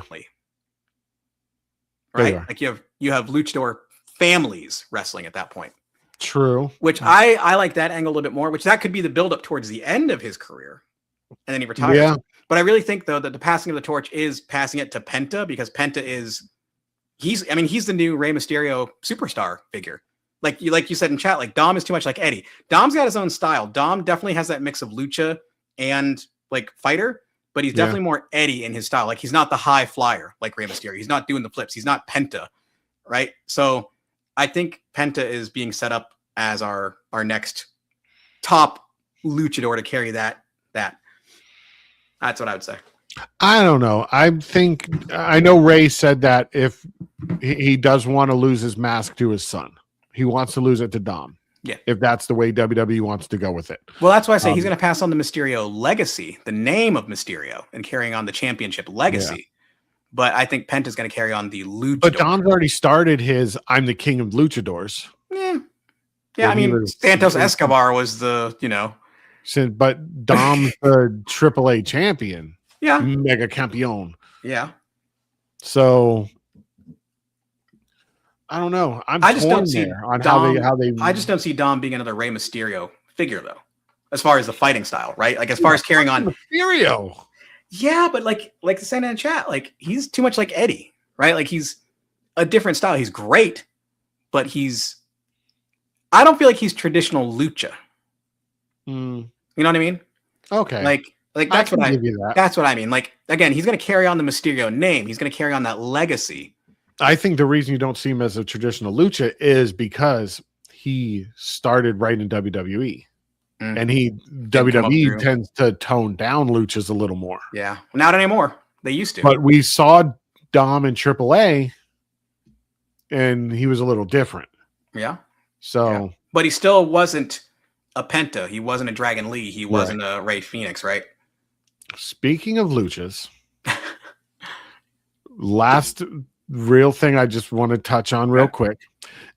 Right? Like you have luchador families wrestling at that point. True. Which I like that angle a little bit more, which that could be the build-up towards the end of his career. And then he retires. Yeah. But I really think, though, that the passing of the torch is passing it to Penta, because Penta is... He's the new Rey Mysterio superstar figure. Like you said in chat, like Dom is too much like Eddie. Dom's got his own style. Dom definitely has that mix of lucha and like fighter, but he's definitely more Eddie in his style. Like he's not the high flyer like Rey Mysterio. He's not doing the flips. He's not Penta, right? So I think Penta is being set up as our next top luchador to carry that. That's what I would say. I don't know. I know Rey said that if he does want to lose his mask to his son, he wants to lose it to Dom. Yeah. If that's the way WWE wants to go with it. Well, that's why I say he's going to pass on the Mysterio legacy, the name of Mysterio, and carrying on the championship legacy. Yeah. But I think Penta's going to carry on the luchador. But Dom's already started his I'm the king of luchadors. Yeah. I mean, Santos Escobar was the, But Dom's the AAA champion. Yeah. Mega campeon. Yeah. So I don't know. I just don't see Dom, how they. I just don't see Dom being another Rey Mysterio figure, though, as far as the fighting style, right? Like as far as carrying on Mysterio. Yeah, but like the saying in the chat, like he's too much like Eddie, right? Like he's a different style. He's great, but I don't feel like he's traditional lucha. You know what I mean? Okay. Like that's what that's what I mean. Like again, he's going to carry on the Mysterio name. He's going to carry on that legacy. I think the reason you don't see him as a traditional lucha is because he started right in WWE. And WWE tends to tone down luchas a little more. Yeah. Not anymore. They used to. But we saw Dom in AAA and he was a little different. Yeah. So but he still wasn't a Penta. He wasn't a Dragon Lee. He wasn't a Rey Fénix, right? Speaking of luchas, last real thing I just want to touch on real quick.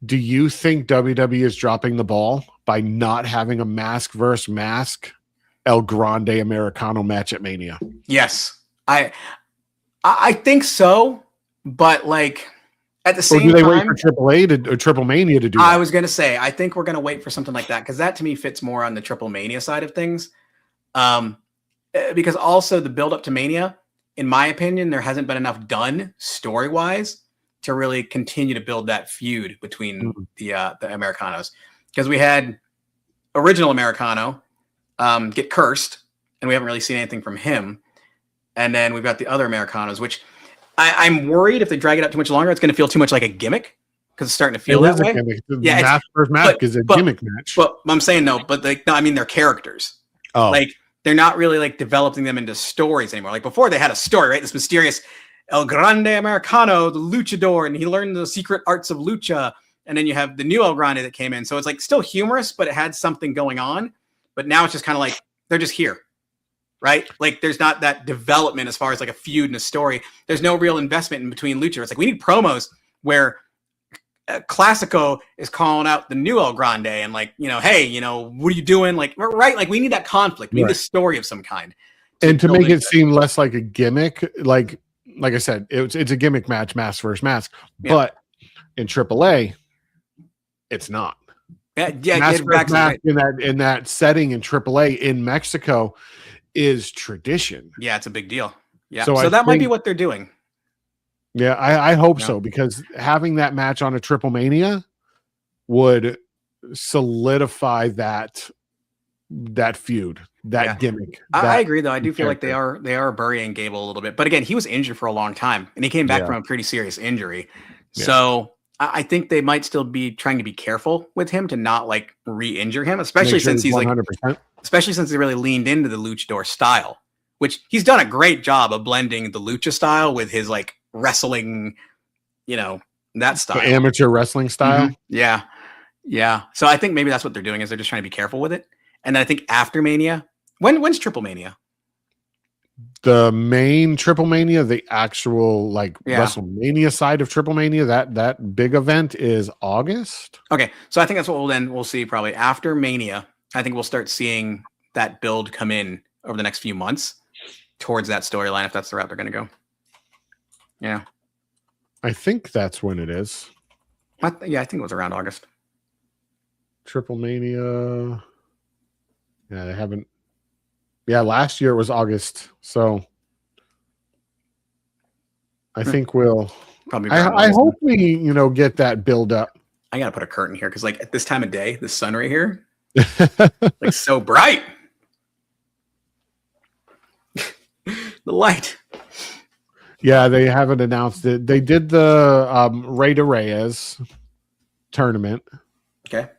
Do you think WWE is dropping the ball by not having a mask versus mask El Grande Americano match at Mania? Yes. I think so, but like at the same time, do they wait for AAA or Triple Mania to do that? I was going to say, I think we're going to wait for something like that because that to me fits more on the Triple Mania side of things. Because also the build up to Mania, in my opinion, there hasn't been enough done story-wise to really continue to build that feud between the Americanos. Because we had original Americano get cursed, and we haven't really seen anything from him. And then we've got the other Americanos, which I'm worried if they drag it out too much longer, it's going to feel too much like a gimmick because it's starting to feel that way. Yeah, mask versus mask is a gimmick match. But I'm saying no, but I mean they're characters. Oh, like they're not really like developing them into stories anymore. Like before, they had a story, right? This mysterious El Grande Americano, the luchador, and he learned the secret arts of lucha. And then you have the new El Grande that came in. So it's like still humorous, but it had something going on. But now it's just kind of like they're just here, right? Like there's not that development as far as like a feud and a story. There's no real investment in between lucha. It's like we need promos where Classico is calling out the new El Grande and like, hey, what are you doing? Like, right? Like we need that conflict. We need a story of some kind. And to make it seem less like a gimmick, like I said, it's a gimmick match, mask versus mask. But in AAA, it's not. Get back match in that setting in AAA in Mexico is tradition. Yeah, it's a big deal. Yeah, so that might be what they're doing. Yeah, I hope so, because having that match on a Triple Mania would solidify that feud, gimmick. I agree, though. I do feel like they are burying Gable a little bit, but again, he was injured for a long time, and he came back from a pretty serious injury. Yeah. So I think they might still be trying to be careful with him to not like re-injure him, especially since he's 100%. Especially since they really leaned into the luchador style, which he's done a great job of blending the lucha style with his like wrestling, that style, the amateur wrestling style. Mm-hmm. Yeah. So I think maybe that's what they're doing, is they're just trying to be careful with it. And then I think after Mania, when's Triple Mania? The main Triple Mania, the actual WrestleMania side of Triple Mania, that big event is August. Okay, so I think that's what we'll see probably after Mania. I think we'll start seeing that build come in over the next few months towards that storyline, if that's the route they're going to go. Yeah. I think that's when it is. I think it was around August. Triple Mania. Yeah, they haven't. Yeah, last year it was August. So I think we'll probably. I hope we, get that build up. I got to put a curtain here because, at this time of day, the sun right here, so bright. The light. Yeah, they haven't announced it. They did the Rey de Reyes tournament. Okay.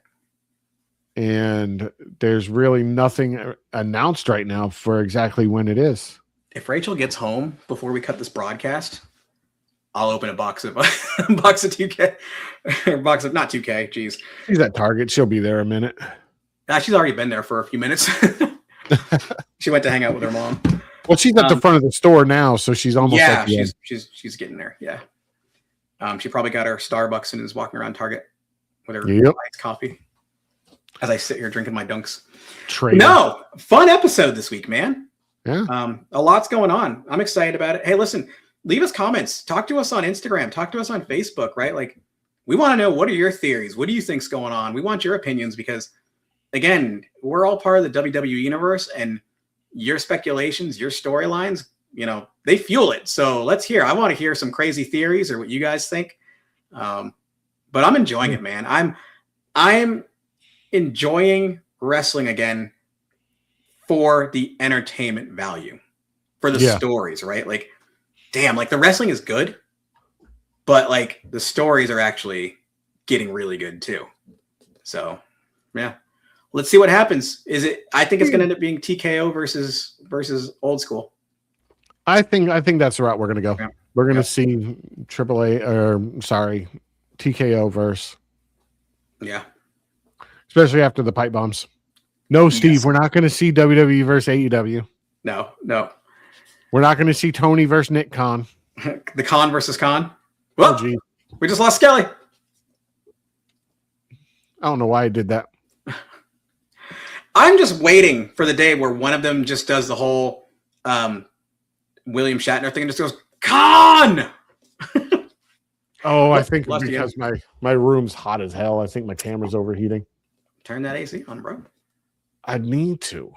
And there's really nothing announced right now for exactly when it is. If Rachel gets home before we cut this broadcast, I'll open a box of 2K, or box of not 2K. Geez, she's at Target. She'll be there a minute. She's already been there for a few minutes. She went to hang out with her mom. Well, she's at the front of the store now, so she's almost. Yeah, she's getting there. Yeah. She probably got her Starbucks and is walking around Target with her iced coffee. As I sit here drinking my dunks. No, fun episode this week, man. Yeah. A lot's going on. I'm excited about it. Hey, listen, leave us comments. Talk to us on Instagram. Talk to us on Facebook, right? Like, we want to know, what are your theories? What do you think's going on? We want your opinions because, again, we're all part of the WWE universe, and your speculations, your storylines, they fuel it. So let's hear. I want to hear some crazy theories or what you guys think. But I'm enjoying it, man. I'm enjoying wrestling again for the entertainment value, for the stories, right? Like, damn, the wrestling is good, but the stories are actually getting really good too. So, yeah, let's see what happens. I think it's going to end up being TKO versus old school. I think that's the route we're going to go. Yeah. We're going to see TKO versus. Yeah. Especially after the pipe bombs. No, Steve, we're not going to see WWE versus AEW. No. We're not going to see Tony versus Nick Khan. The Khan versus Khan. Well, we just lost Skelly. I don't know why I did that. I'm just waiting for the day where one of them just does the whole William Shatner thing and just goes, Khan! Oh, I think because my room's hot as hell. I think my camera's overheating. Turn that AC on, bro. I need to.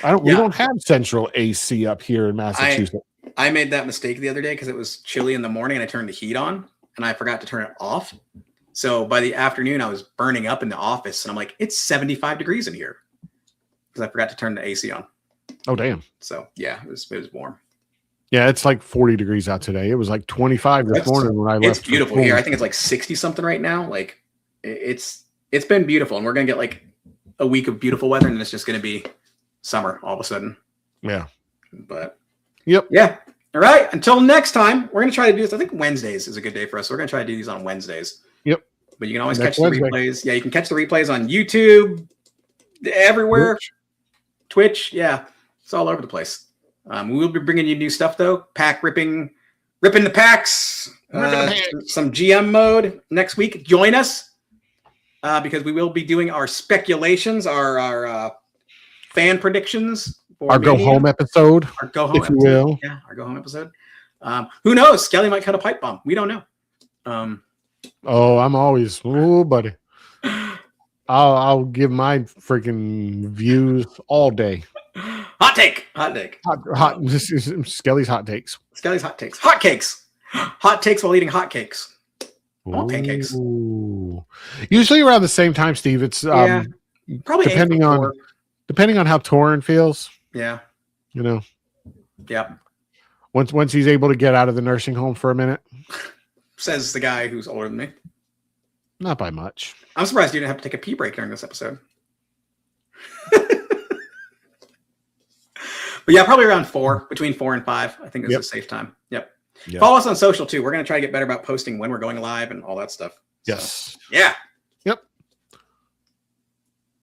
We don't have central AC up here in Massachusetts. I made that mistake the other day because it was chilly in the morning and I turned the heat on and I forgot to turn it off. So by the afternoon, I was burning up in the office and I'm like, it's 75 degrees in here because I forgot to turn the AC on. Oh, damn. So yeah, it was warm. Yeah, it's 40 degrees out today. It was 25 this morning when I left. It's beautiful here. I think it's 60 something right now. It's been beautiful, and we're gonna get a week of beautiful weather, and it's just gonna be summer all of a sudden. Yeah. But yep. Yeah. All right. Until next time, we're gonna try to do this. I think Wednesdays is a good day for us. So we're gonna try to do these on Wednesdays. Yep. But you can always catch the replays. Yeah, you can catch the replays on YouTube, everywhere. Twitch. Yeah, it's all over the place. We will be bringing you new stuff though. Pack ripping the packs. Some GM mode next week. Join us because we will be doing our speculations, our fan predictions. Our go home episode. Our go home, if you will. Yeah, our go home episode. Who knows? Skelly might cut a pipe bomb. We don't know. I'm always, buddy. I'll give my freaking views all day. Hot take. Skelly's hot takes. Skelly's hot takes. Hot cakes. Hot takes while eating hot cakes. Well, pancakes. Usually around the same time, Steve. It's probably depending on how Torrin feels. Yeah. You know. Yeah. Once he's able to get out of the nursing home for a minute. Says the guy who's older than me. Not by much. I'm surprised you didn't have to take a pee break during this episode. But yeah, probably around 4, between 4 and 5. I think this is a safe time. Yep. Follow us on social too. We're going to try to get better about posting when we're going live and all that stuff. Yes. So, yeah.